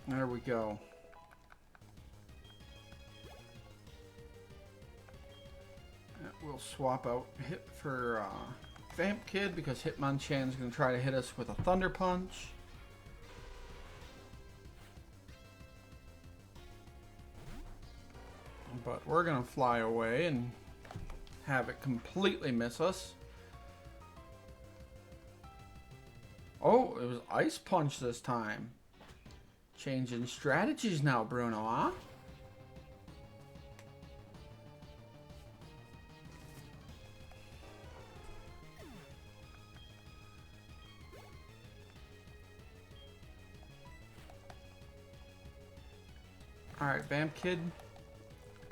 There we go. We'll swap out Hit for Vamp Kid because Hitmonchan's going to try to hit us with a Thunder Punch. But we're going to fly away and have it completely miss us. Oh, it was Ice Punch this time. Changing strategies now, Bruno, huh? Alright, Vamp Kid.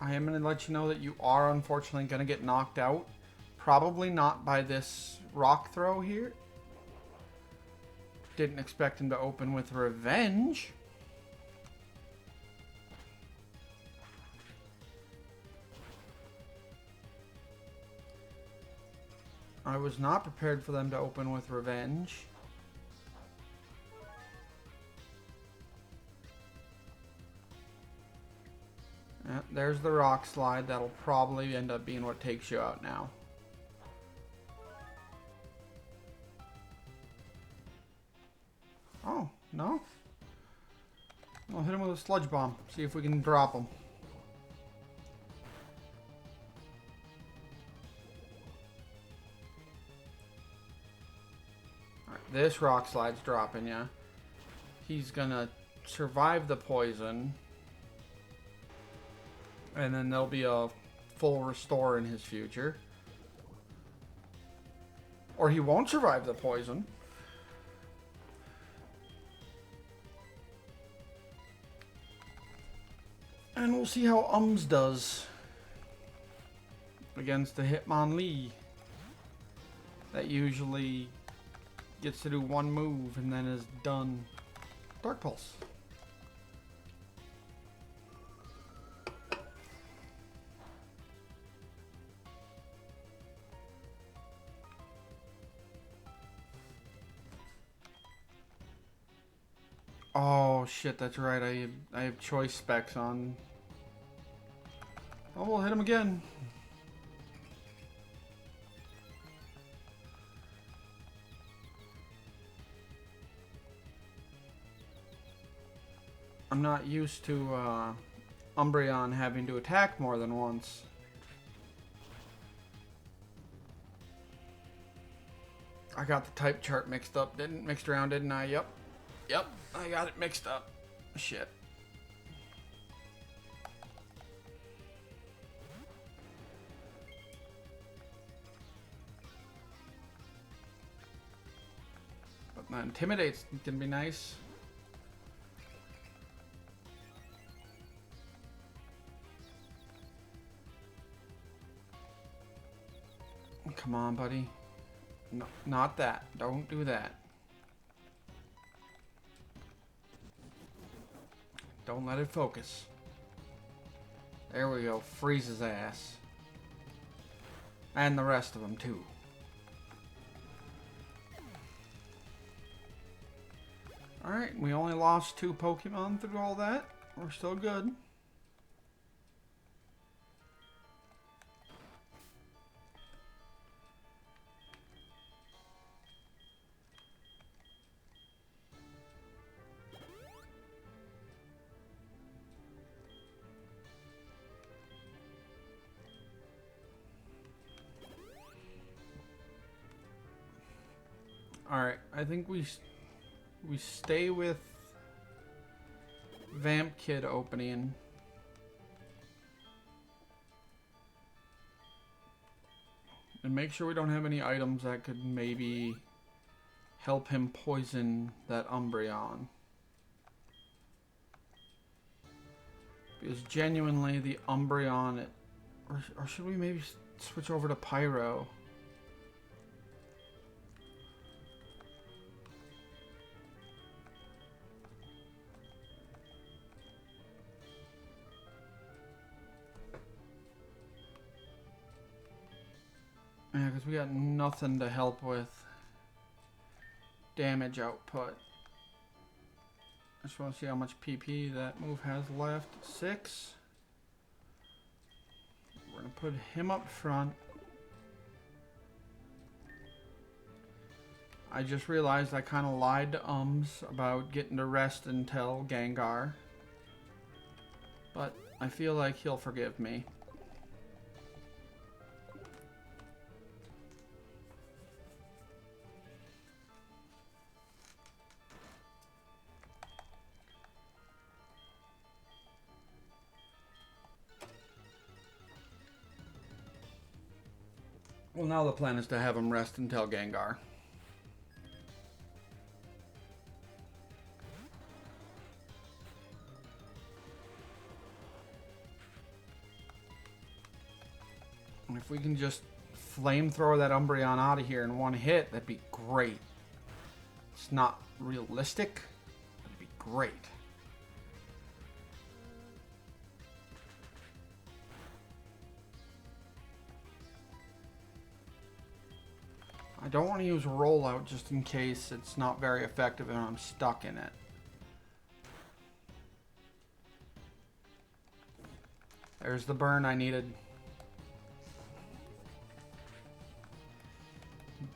I am going to let you know that you are unfortunately going to get knocked out. Probably not by this rock throw here. Didn't expect him to open with Revenge. I was not prepared for them to open with Revenge. There's the Rock Slide. That'll probably end up being what takes you out now. Oh, no? I'll hit him with a Sludge Bomb. See if we can drop him. Alright, this Rock Slide's dropping ya. He's gonna survive the poison. And then there'll be a full restore in his future. Or he won't survive the poison. And we'll see how does against the Hitmonlee. That usually gets to do one move and then is done. Dark Pulse. Oh shit, that's right. I have choice specs on. Oh, we'll hit him again. I'm not used to Umbreon having to attack more than once. I got the type chart mixed up. Mixed around, didn't I? Yep. Yep, I got it mixed up. Shit. But that Intimidate's gonna be nice. Come on, buddy. No, not that. Don't do that. Don't let it focus. There we go. Freeze his ass. And the rest of them, too. Alright, we only lost 2 Pokemon through all that. We're still good. Alright, I think we stay with Vamp Kid opening. And make sure we don't have any items that could maybe help him poison that Umbreon. Because genuinely the Umbreon... Or should we maybe switch over to Pyro? Yeah, because we got nothing to help with damage output. just want to see how much PP that move has left. 6. We're going to put him up front. I just realized I kind of lied to about getting to rest until Gengar. But I feel like he'll forgive me. Well, now the plan is to have him rest until Gengar. And if we can just flamethrower that Umbreon out of here in one hit, that'd be great. It's not realistic, but it'd be great. I don't want to use rollout just in case it's not very effective and I'm stuck in it. There's the burn I needed.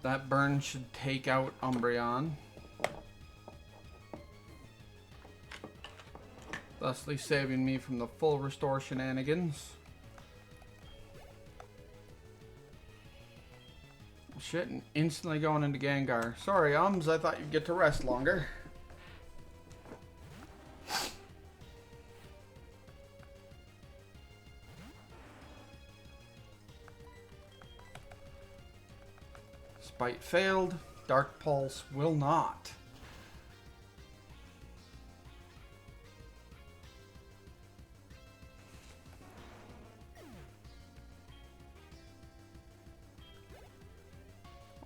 That burn should take out Umbreon, thusly saving me from the full restore shenanigans. Shit, and instantly going into Gengar. Sorry, I thought you'd get to rest longer. Spite failed. Dark Pulse will not.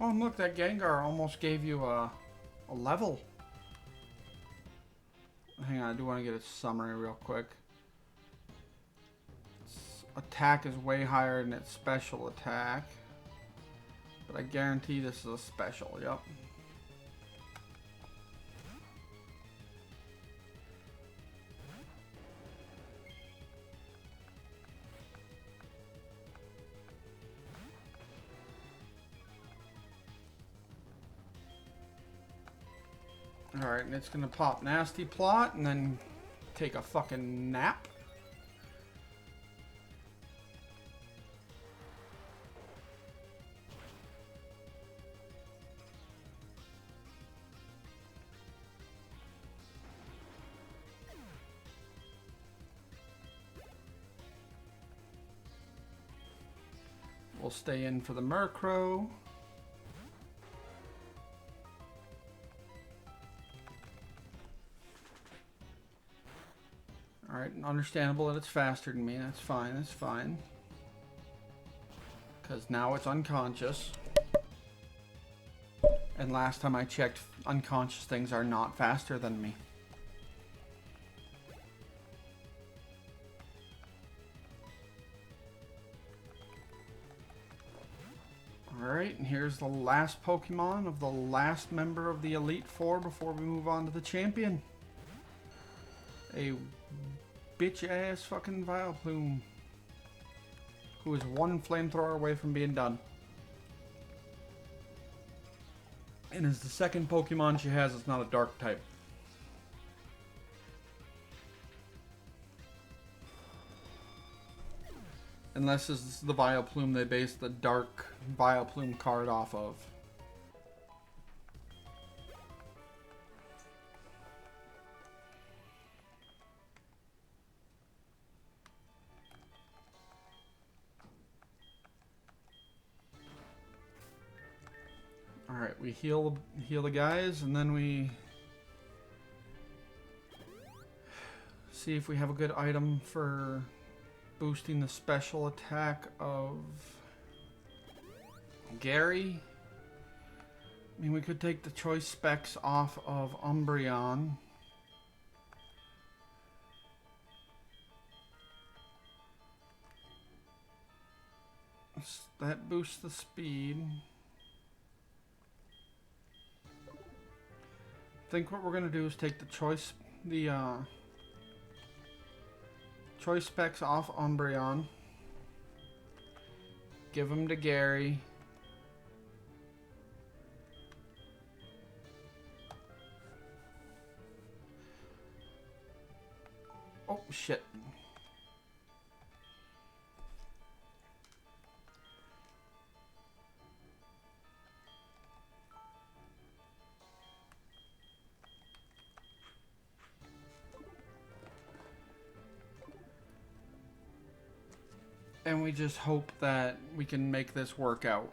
Oh, and look, that Gengar almost gave you a level. Hang on, I do want to get a summary real quick. Its attack is way higher than its special attack. But I guarantee this is a special, yep. Alright, and it's gonna pop Nasty Plot and then take a fucking nap. We'll stay in for the Murkrow. Alright, understandable that it's faster than me. That's fine, that's fine. Because now it's unconscious. And last time I checked, unconscious things are not faster than me. Alright, and here's the last Pokemon of the last member of the Elite Four before we move on to the champion. A bitch-ass fucking Vileplume, who is one flamethrower away from being done. And is the second Pokemon she has that's not a dark type. Unless this is the Vileplume they based the dark Vileplume card off of. Alright, we heal the guys, and then we see if we have a good item for boosting the special attack of Gary. I mean, we could take the choice specs off of Umbreon. That boosts the speed. I think what we're going to do is take the choice the choice specs off Umbreon. Give them to Gary. Oh, shit. And we just hope that we can make this work out.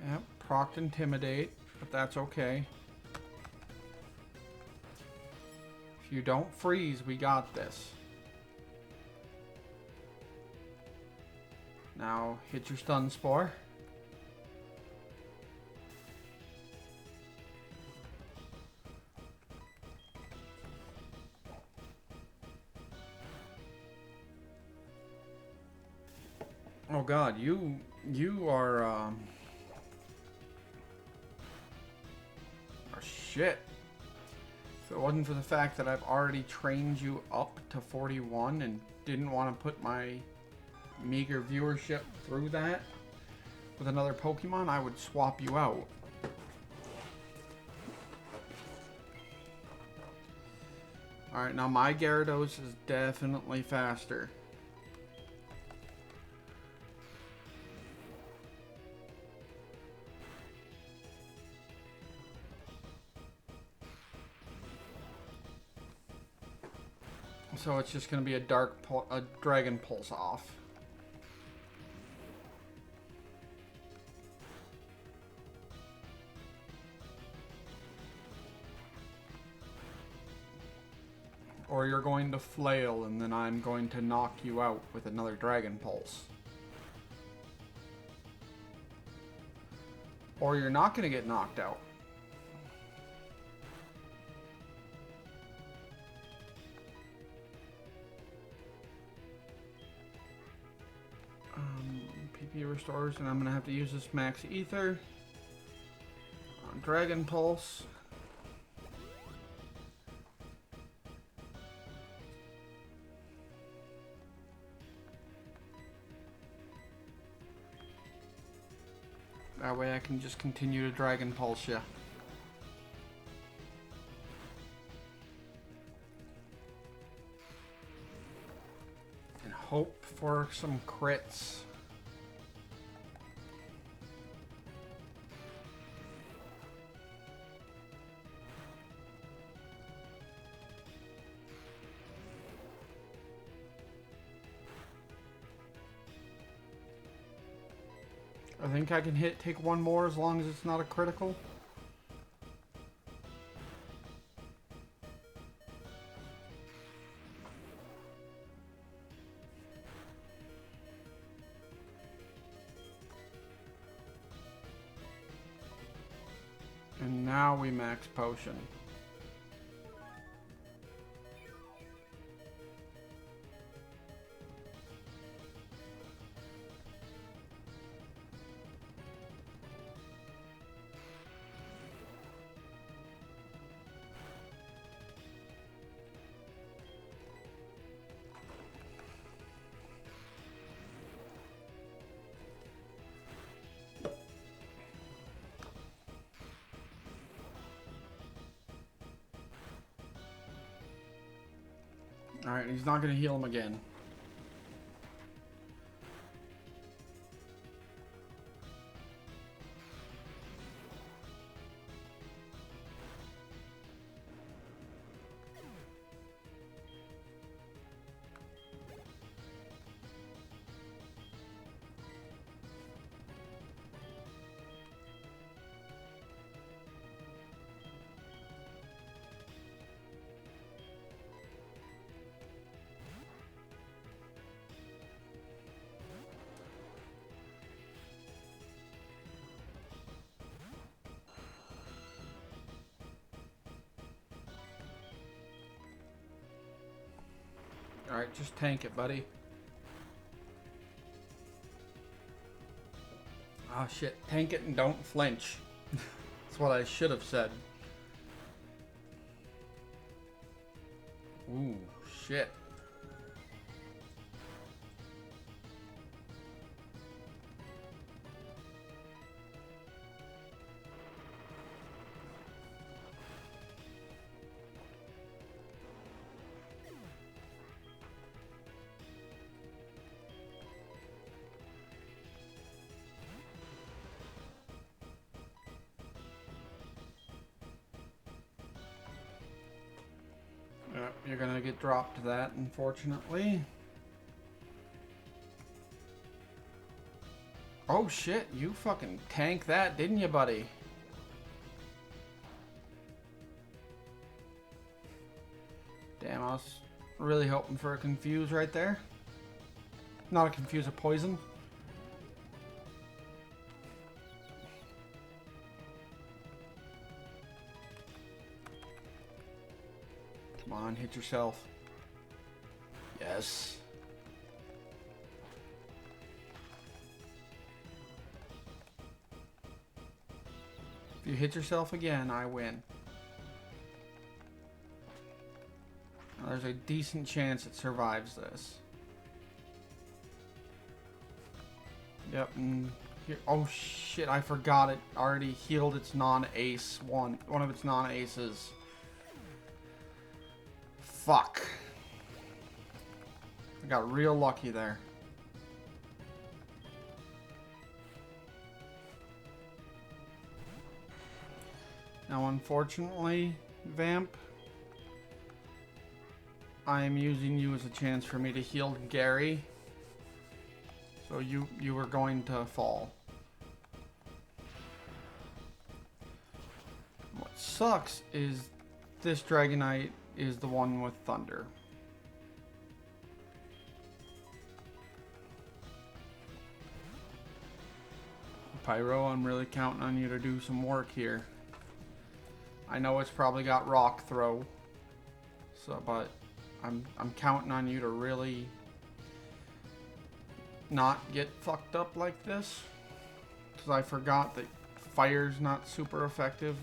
Yep, procced Intimidate, but that's okay. If you don't freeze, we got this. Now, hit your Stun Spore. Oh god, you are shit. If it wasn't for the fact that I've already trained you up to 41 and didn't want to put my meager viewership through that with another Pokemon, I would swap you out. Alright, now my Gyarados is definitely faster. So it's just going to be a Dragon Pulse off. Or you're going to flail and then I'm going to knock you out with another Dragon Pulse. Or you're not going to get knocked out. PP restores, and I'm going to have to use this Max Ether on Dragon Pulse. That way I can just continue to Dragon Pulse you. And hope for some crits. I think I can take one more as long as it's not a critical. And now we max potion. Alright, he's not going to heal him again. Alright, just tank it, buddy. Oh shit, tank it and don't flinch. That's what I should have said. Ooh, shit. You're gonna get dropped to that, unfortunately. Oh shit, you fucking tanked that, didn't you, buddy? Damn, I was really hoping for a confuse right there. Not a confuse, a poison. Come on, hit yourself. Yes. If you hit yourself again, I win. Now, there's a decent chance it survives this. Yep, and here, oh shit, I forgot it already healed its non-ace one of its non-aces. Fuck. I got real lucky there. Now, unfortunately, Vamp, I am using you as a chance for me to heal Gary. So you were going to fall. What sucks is this Dragonite is the one with Thunder. Pyro, I'm really counting on you to do some work here. I know it's probably got Rock Throw, but I'm counting on you to really not get fucked up like this, because I forgot that fire's not super effective,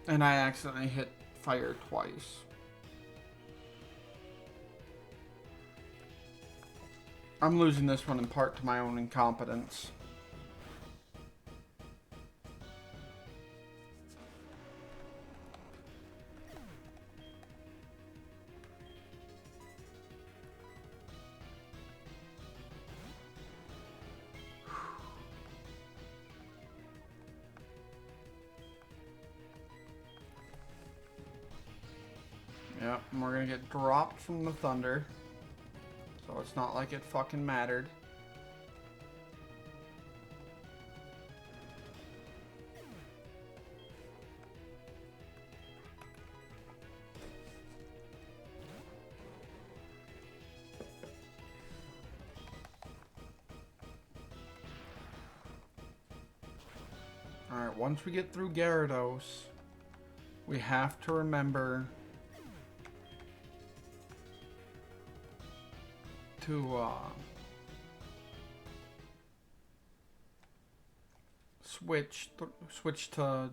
and I accidentally hit fire twice. I'm losing this one in part to my own incompetence. Yep, and we're gonna get dropped from the thunder. So it's not like it fucking mattered. Alright, once we get through Gyarados, we have to remember to switch to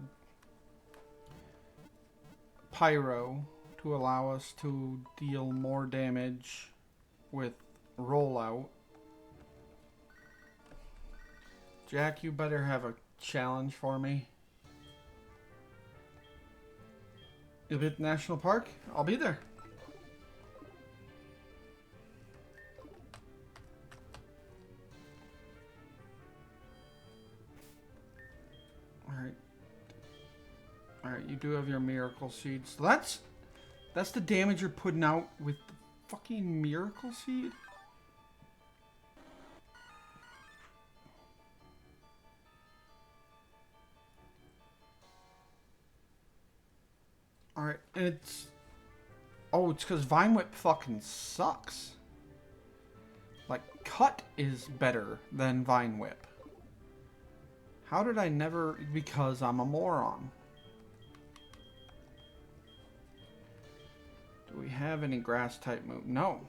Pyro to allow us to deal more damage with rollout. Jack, you better have a challenge for me. You'll be at the National Park? I'll be there. Alright, you do have your Miracle Seed. So that's the damage you're putting out with the fucking Miracle Seed? Alright, and it's... Oh, it's because Vine Whip fucking sucks. Like, Cut is better than Vine Whip. How did I never... Because I'm a moron. Do we have any grass type move? No.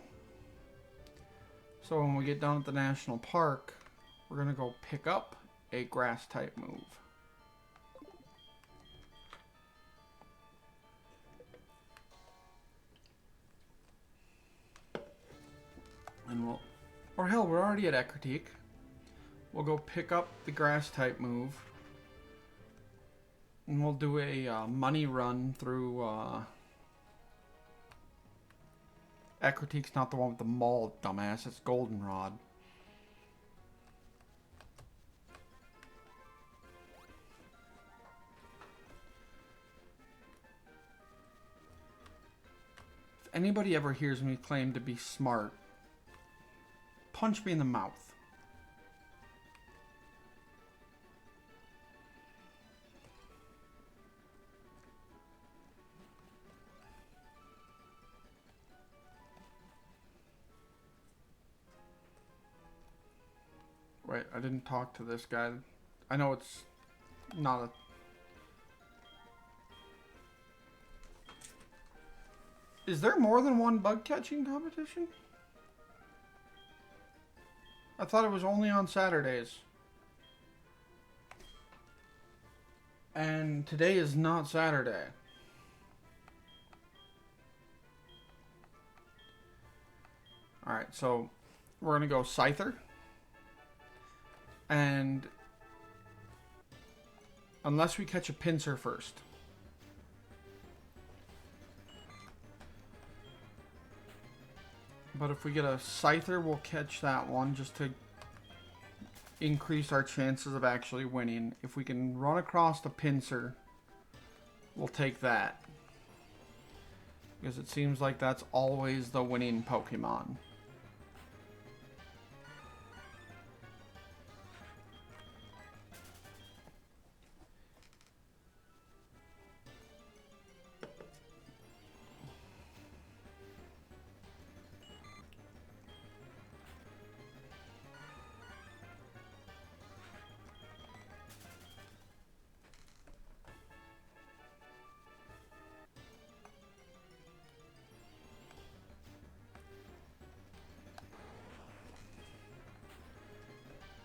So when we get down at the national park, we're going to go pick up a grass type move. And we'll, or hell, we're already at Ekritik. We'll go pick up the grass type move. And we'll do a money run through, Ekritik's not the one with the mall, dumbass. It's Goldenrod. If anybody ever hears me claim to be smart, punch me in the mouth. Wait, I didn't talk to this guy. I know it's not a... Is there more than one bug catching competition? I thought it was only on Saturdays. And today is not Saturday. Alright, so we're going to go Scyther. And unless we catch a pincer first. But if we get a Scyther, we'll catch that one just to increase our chances of actually winning. If we can run across the pincer, we'll take that. Because it seems like that's always the winning Pokemon.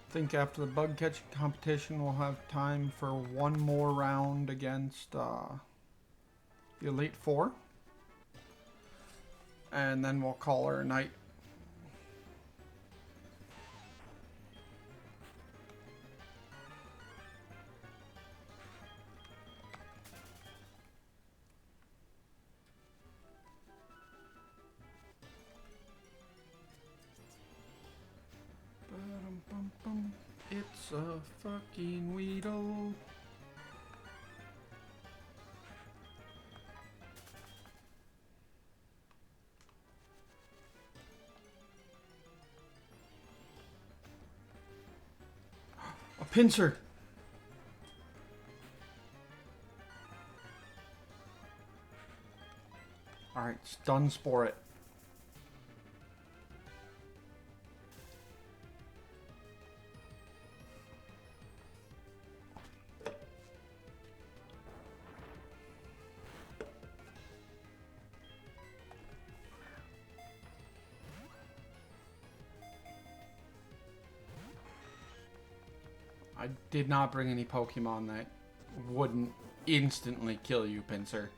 I think after the bug catching competition, we'll have time for one more round against the Elite Four. And then we'll call her a night. It's a fucking Weedle. A pincer. Alright, stun spore it. I did not bring any Pokemon that wouldn't instantly kill you, Pincer.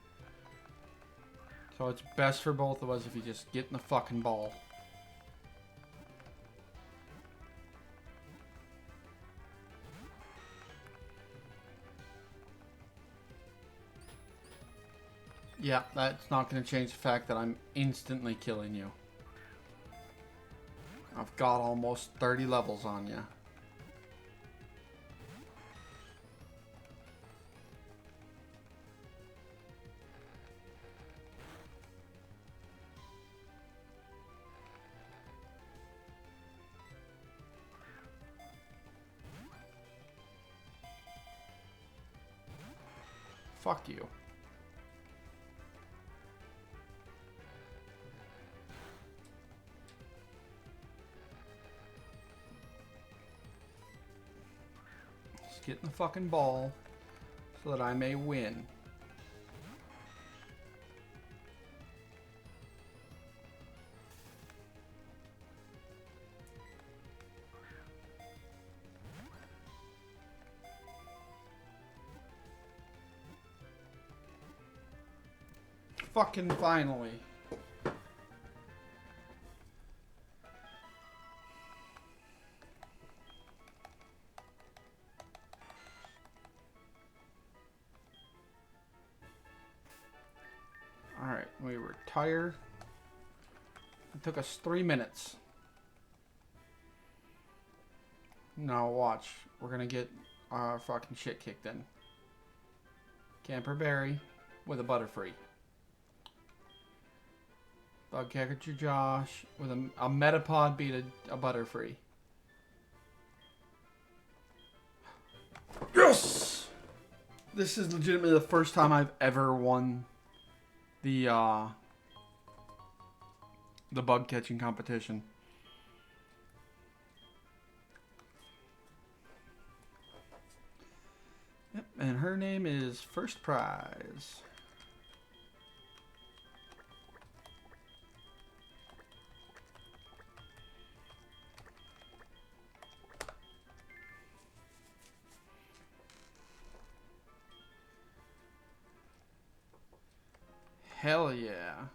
So it's best for both of us if you just get in the fucking ball. Yeah, that's not going to change the fact that I'm instantly killing you. I've got almost 30 levels on you. Fuck you. Just get in the fucking ball so that I may win. Fucking finally. Alright, we retire. It took us 3 minutes. Now watch. We're gonna get our fucking shit kicked in. Camper Berry with a Butterfree. Bugcatcher Josh with a Metapod beat a Butterfree. Yes! This is legitimately the first time I've ever won the bug catching competition. Yep, and her name is First Prize. Hell yeah.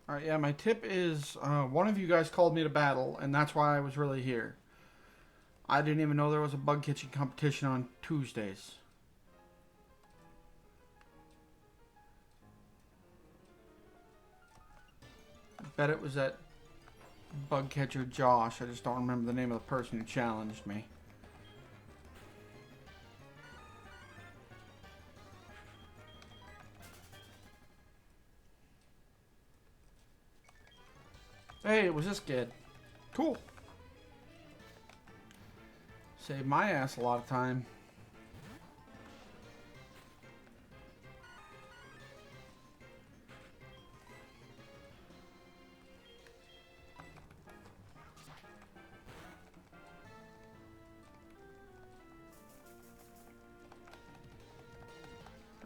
Alright, yeah, my tip is one of you guys called me to battle, and that's why I was really here. I didn't even know there was a bug catching competition on Tuesdays. I bet it was that bug catcher Josh. I just don't remember the name of the person who challenged me. Hey, it was this kid. Cool. Saved my ass a lot of time.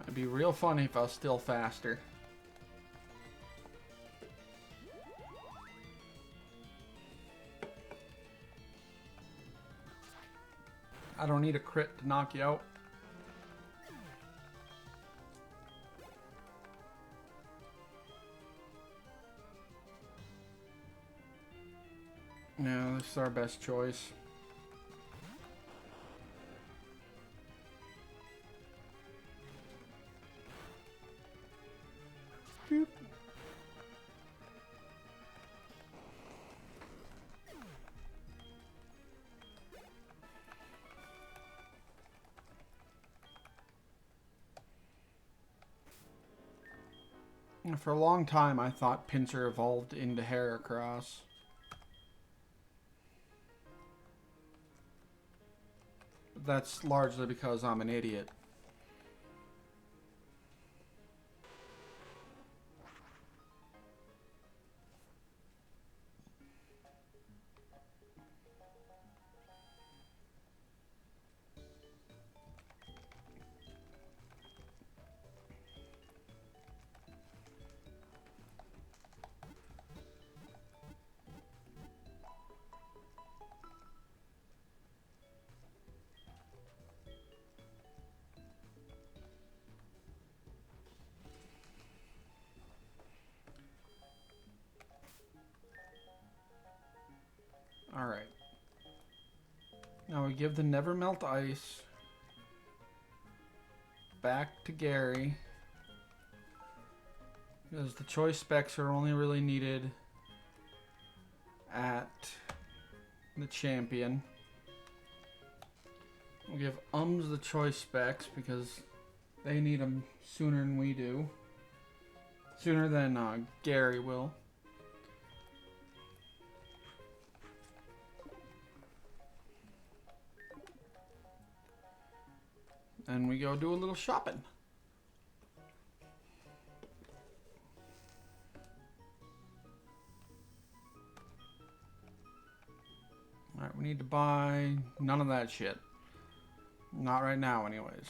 It'd be real funny if I was still faster. I don't need a crit to knock you out. No, this is our best choice. Boop. For a long time, I thought Pinsir evolved into Heracross. That's largely because I'm an idiot. Alright. Now we give the Never Melt Ice back to Gary. Because the choice specs are only really needed at the champion. We'll give the choice specs because they need them sooner than we do. Sooner than Gary will. And we go do a little shopping. Alright, we need to buy none of that shit. Not right now, anyways.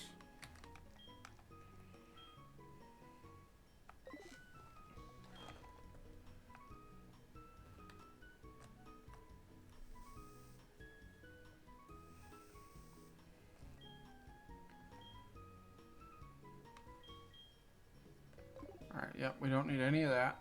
Yep, we don't need any of that.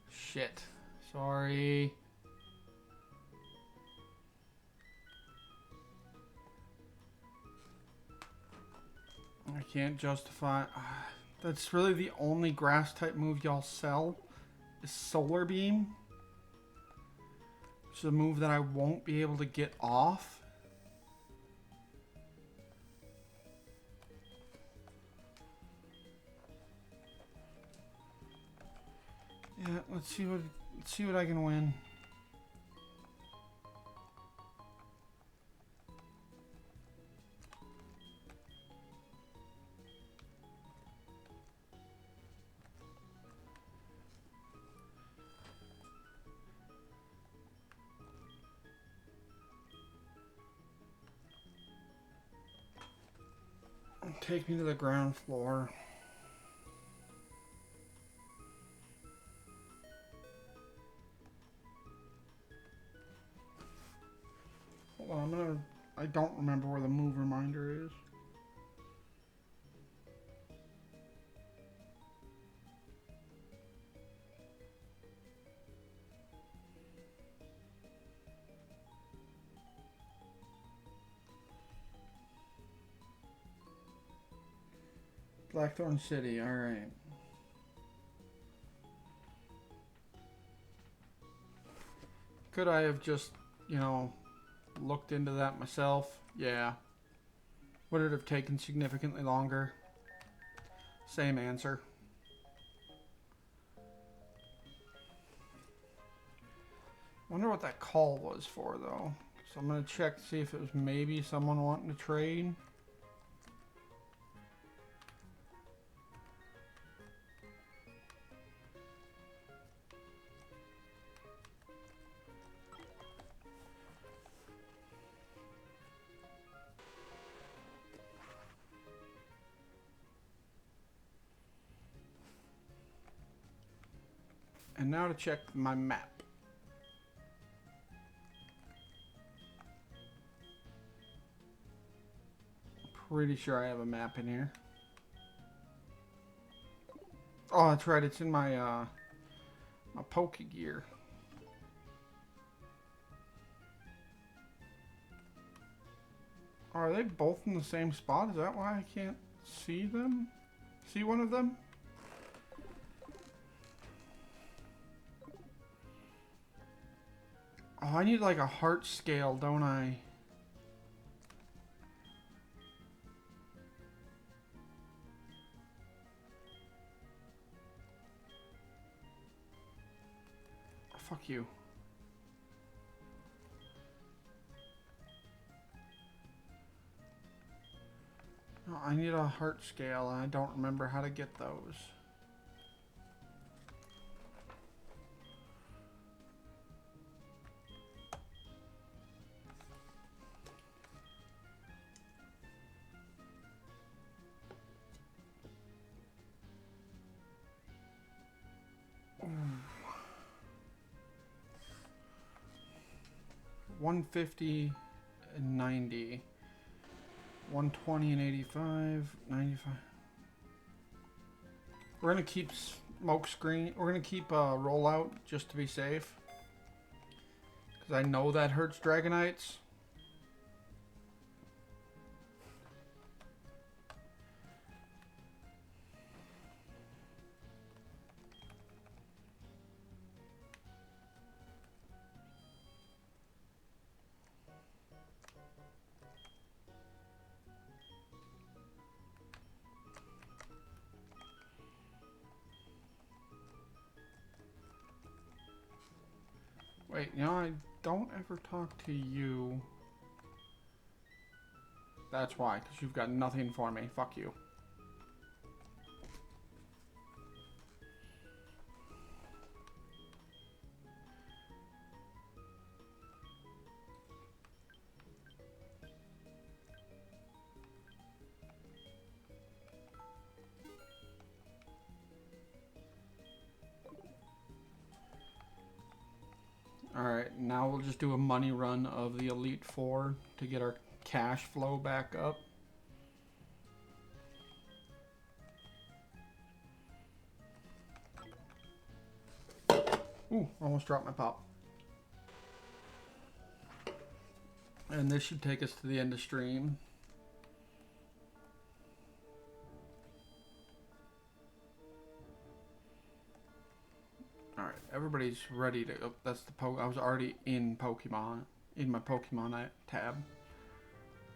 Shit. Sorry. I can't justify... that's really the only grass type move y'all sell is Solar Beam. Which is a move that I won't be able to get off. Yeah, let's see what I can win. Take me to the ground floor. Hold on, I don't remember where the move reminder is. Blackthorn City, alright. Could I have just, you know, looked into that myself? Yeah. Would it have taken significantly longer? Same answer. Wonder what that call was for, though. So I'm going to check to see if it was maybe someone wanting to trade. And now to check my map. Pretty sure I have a map in here. Oh, that's right. It's in my my Poke Gear. Are they both in the same spot? Is that why I can't see them? See one of them? Oh, I need like a heart scale, don't I? Oh, fuck you. No, I need a heart scale and I don't remember how to get those. Ooh. 150 and 90. 120 and 85, 95. We're gonna keep smoke screen. We're gonna keep rollout just to be safe. Because I know that hurts Dragonites. Wait, you know, I don't ever talk to you. That's why, because you've got nothing for me. Fuck you. now we'll just do a money run of the Elite Four to get our cash flow back up. Ooh, almost dropped my pop. And this should take us to the end of stream. Alright, everybody's ready to... Oh, that's the I was already in Pokemon. In my Pokemon tab.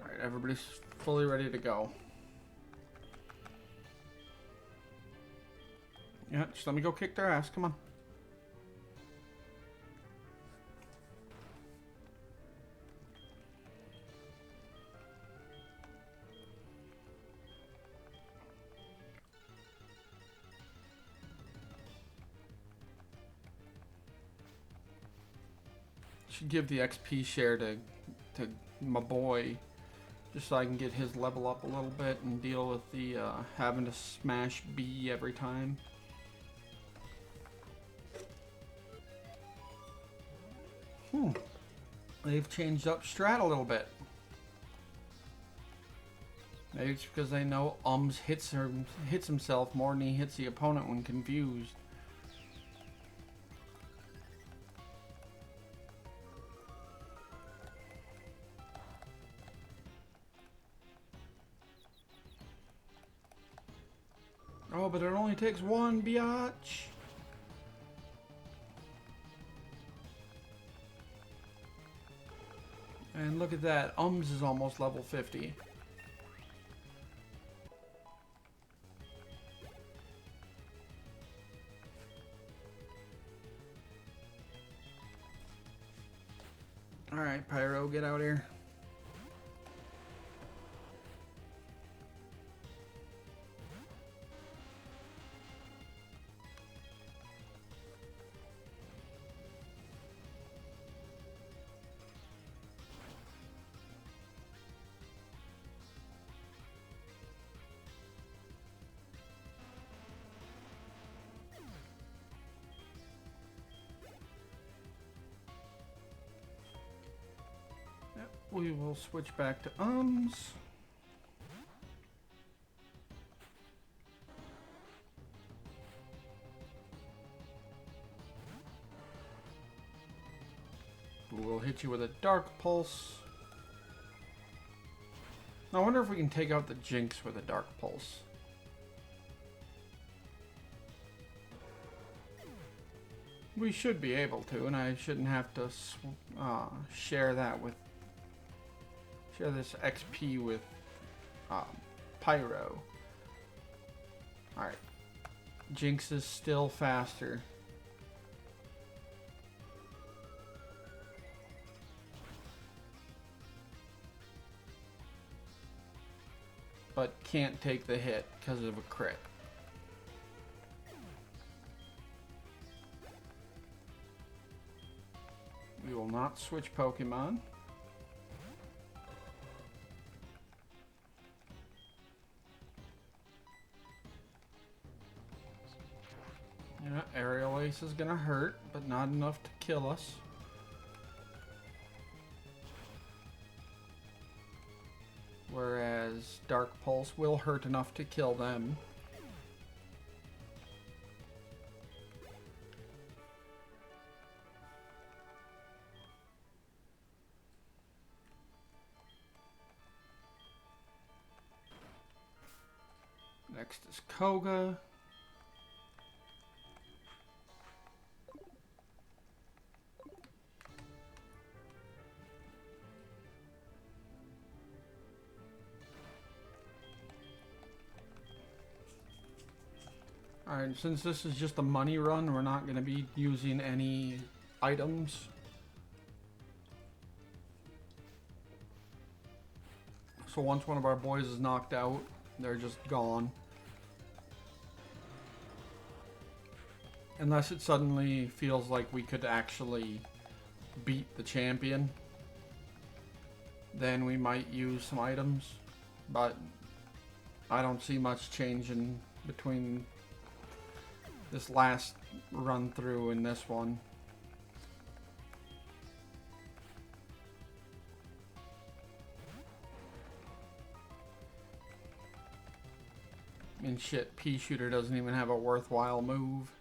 Alright, everybody's fully ready to go. Yeah, just let me go kick their ass. Come on. Should give the XP share to my boy, just so I can get his level up a little bit and deal with the having to smash B every time. They've changed up strat a little bit. Maybe it's because they know hits himself more than he hits the opponent when confused. Oh, but it only takes one, biatch. And look at that, is almost level 50. Alright, Pyro, get out here. We will switch back to We'll hit you with a Dark Pulse. I wonder if we can take out the Jinx with a Dark Pulse. We should be able to, and I shouldn't have to share this XP with Pyro. Alright. Jinx is still faster. But can't take the hit because of a crit. We will not switch Pokemon. Yeah, Aerial Ace is gonna hurt, but not enough to kill us. Whereas Dark Pulse will hurt enough to kill them. Next is Koga. Alright, since this is just a money run, we're not going to be using any items. So once one of our boys is knocked out, they're just gone. Unless it suddenly feels like we could actually beat the champion, then we might use some items. But I don't see much changing between this last run through and this one. And shit, pea shooter doesn't even have a worthwhile move.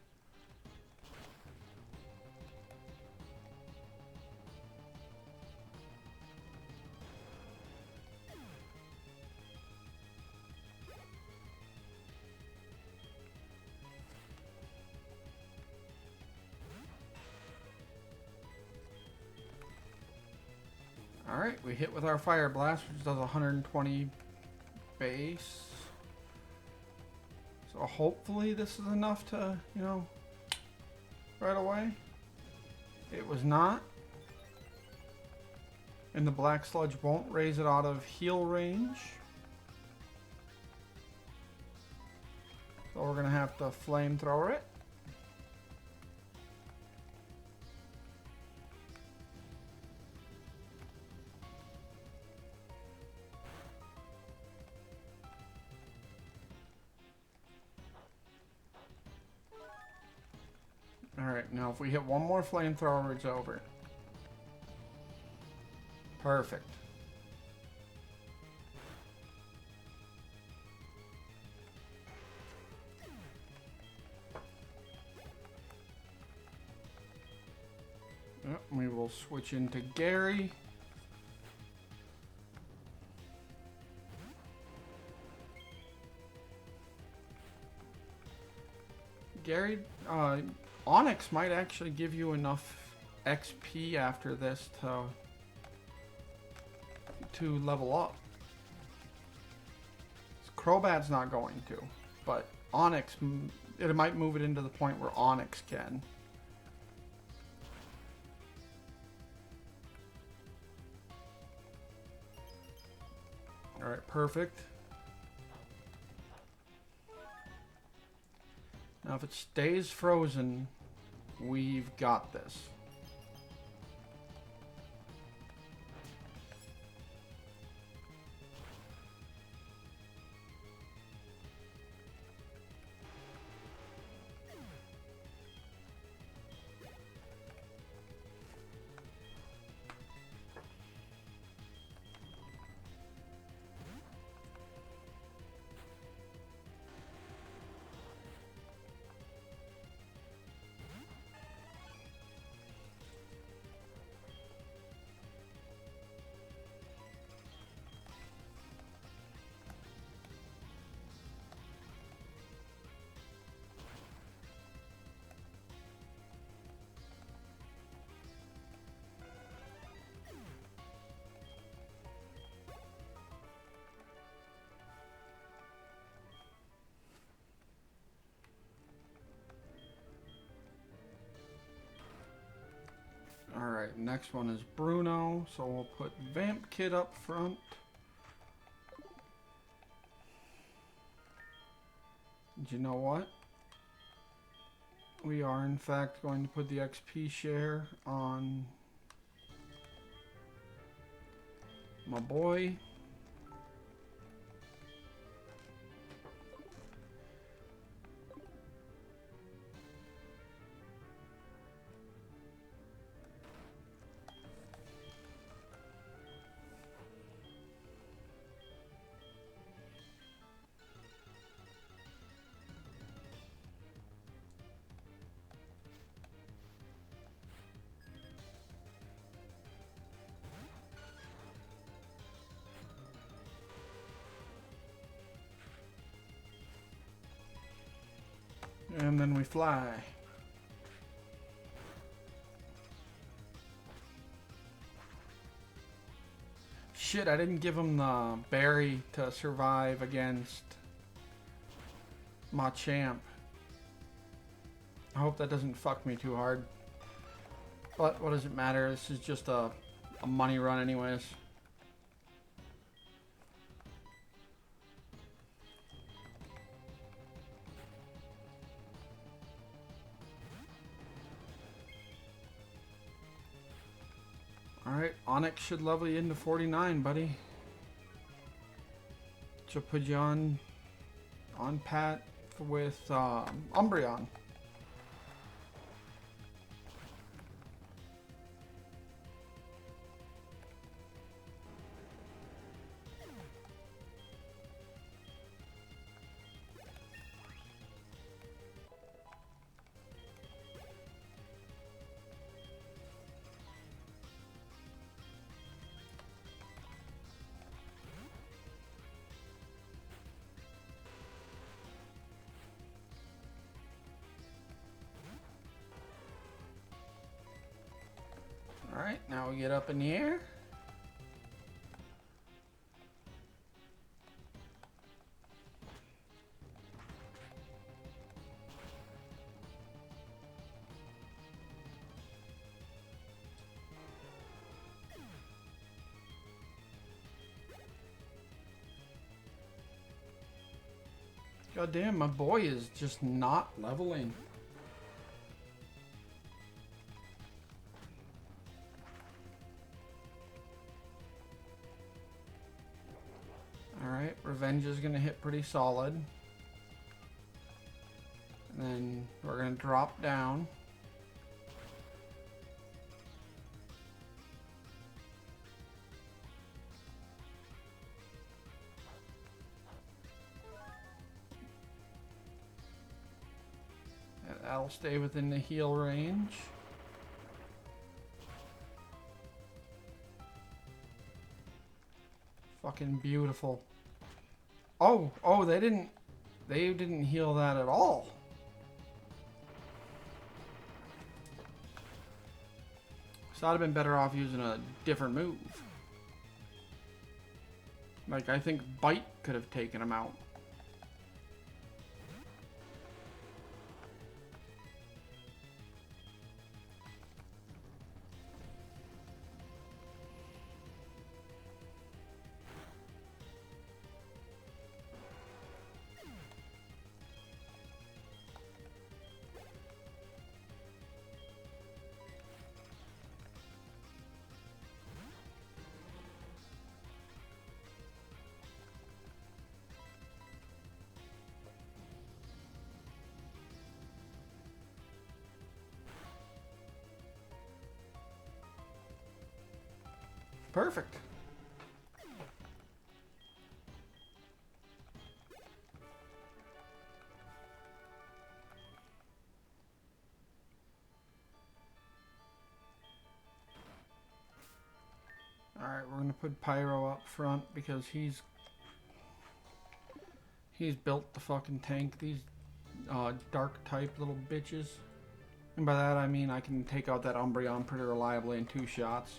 Alright, we hit with our fire blast, which does 120 base. So hopefully this is enough to, you know, right away. It was not. And the black sludge won't raise it out of heal range. So we're going to have to flamethrower it. Alright, now if we hit one more flamethrower, it's over. Perfect. Yep, we will switch into Gary. Gary, Onyx might actually give you enough XP after this to level up. Crobat's not going to, but Onyx, it might move it into the point where Onyx can. Alright, perfect. Now if it stays frozen, we've got this. Alright, next one is Bruno, so we'll put Vamp Kid up front. And you know what? We are in fact going to put the XP share on my boy. And then we fly. Shit, I didn't give him the berry to survive against Machamp. I hope that doesn't fuck me too hard. But what does it matter? This is just a money run anyways. Alright, Onyx should level you into 49, buddy. Should put you on pat with Umbreon. Alright, now we get up in the air. God damn, my boy is just not leveling. Alright, Revenge is going to hit pretty solid. And then we're going to drop down. That'll stay within the heal range. Fucking beautiful. Oh, they didn't heal that at all. So I'd have been better off using a different move. Like, I think Bite could have taken him out. Perfect. Alright, we're going to put Pyro up front because he's built the fucking tank. These dark type little bitches. And by that I mean I can take out that Umbreon pretty reliably in 2 shots.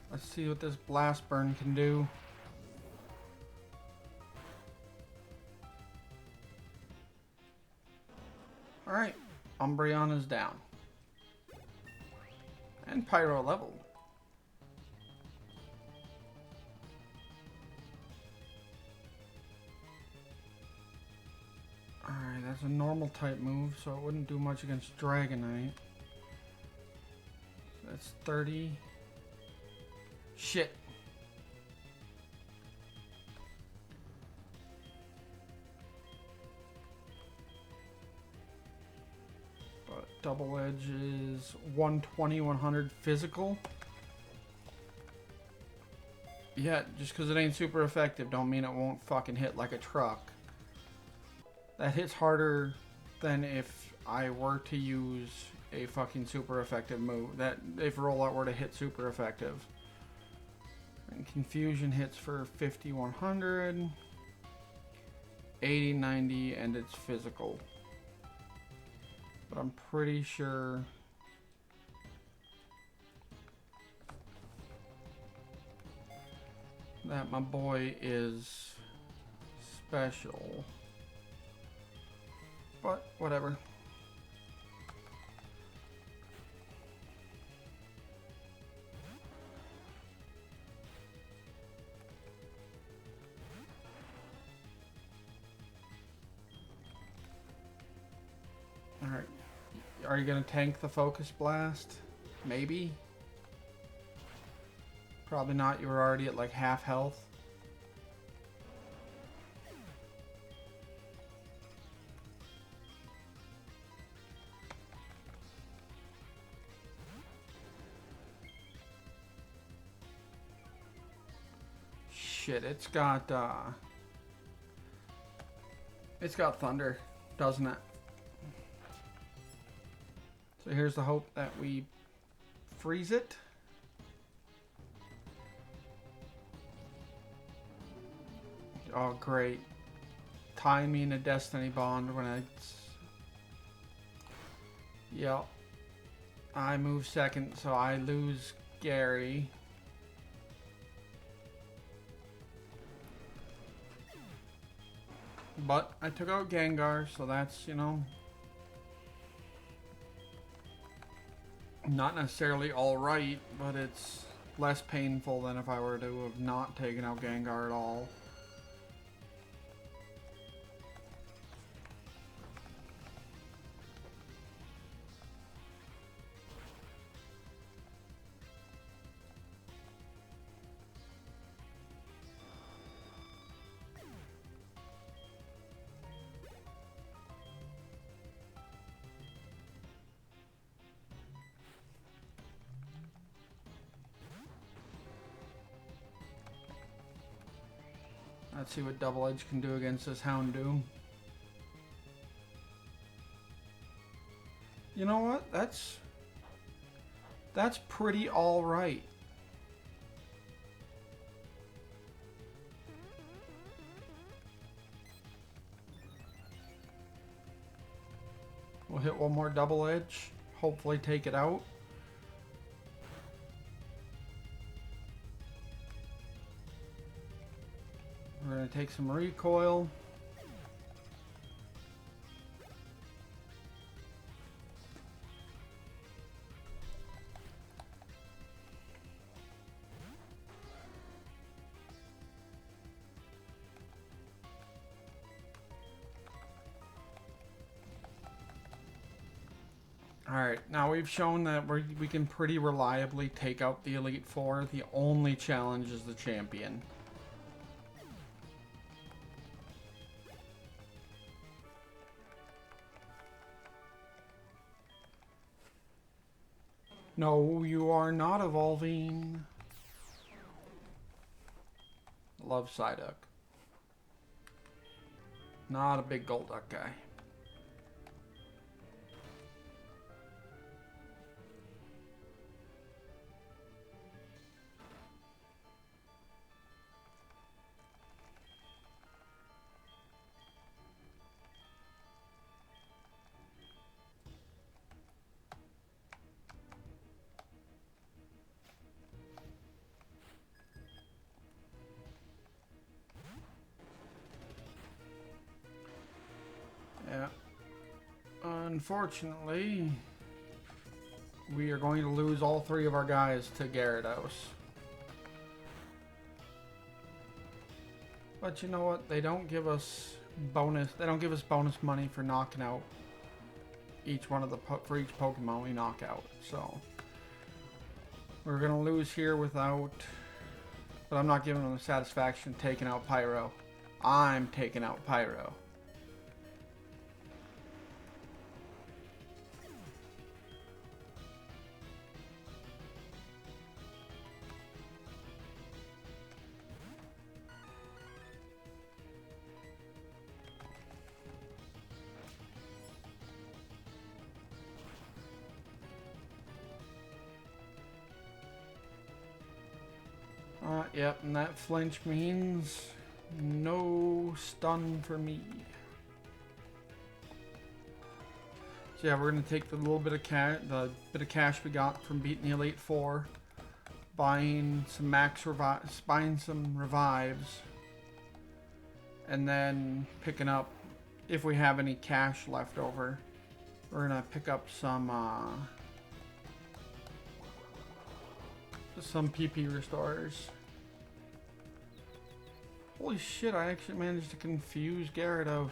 Let's see what this Blast Burn can do. Alright, Umbreon is down. And Pyro leveled. Alright, that's a normal type move, so it wouldn't do much against Dragonite. That's 30. Shit. But Double Edge is 120, 100 physical. Yeah, just because it ain't super effective don't mean it won't fucking hit like a truck. That hits harder than if I were to use a fucking super effective move. That if Rollout were to hit super effective. And Confusion hits for 50, 100, 80, 90, and it's physical. But I'm pretty sure that my boy is special. But whatever. Alright. Are you going to tank the Focus Blast? Maybe? Probably not. You were already at like half health. shit, it's got thunder, doesn't it? So here's the hope that we freeze it. Oh, great. Tie me in a destiny bond when it's... Yep. I move second, so I lose Gary. But I took out Gengar, so that's, you know, not necessarily alright, but it's less painful than if I were to have not taken out Gengar at all. Let's see what Double Edge can do against this Houndoom. You know what? That's pretty alright. We'll hit one more Double Edge. Hopefully take it out. We're going to take some recoil. Alright, now we've shown that we can pretty reliably take out the Elite Four. The only challenge is the champion. No, you are not evolving. Love Psyduck. Not a big Golduck guy. Yeah. Unfortunately, we are going to lose all three of our guys to Gyarados. But you know what? They don't give us bonus. They don't give us bonus money for knocking out each one of the for each Pokemon we knock out. So we're gonna lose here without. But I'm not giving them the satisfaction of taking out Pyro. I'm taking out Pyro. Yep, and that flinch means no stun for me. So yeah, we're gonna take the little bit of cash we got from beating the Elite Four, buying some buying some revives, and then picking up, if we have any cash left over, we're gonna pick up some PP restorers. Holy shit, I actually managed to confuse Gyarados.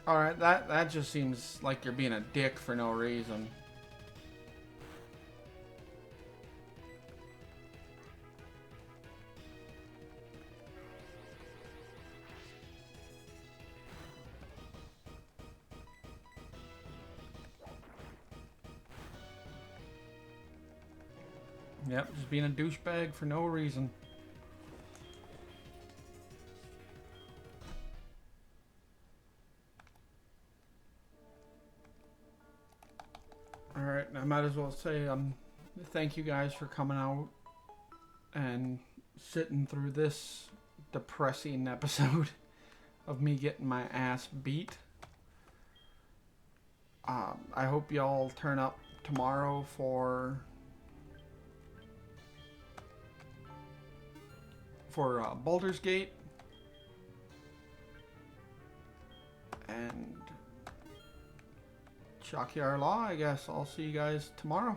Alright, that just seems like you're being a dick for no reason. Yep, just being a douchebag for no reason. Alright, I might as well say thank you guys for coming out and sitting through this depressing episode of me getting my ass beat. I hope y'all turn up tomorrow for Baldur's Gate. And Shakyar Law, I guess. I'll see you guys tomorrow.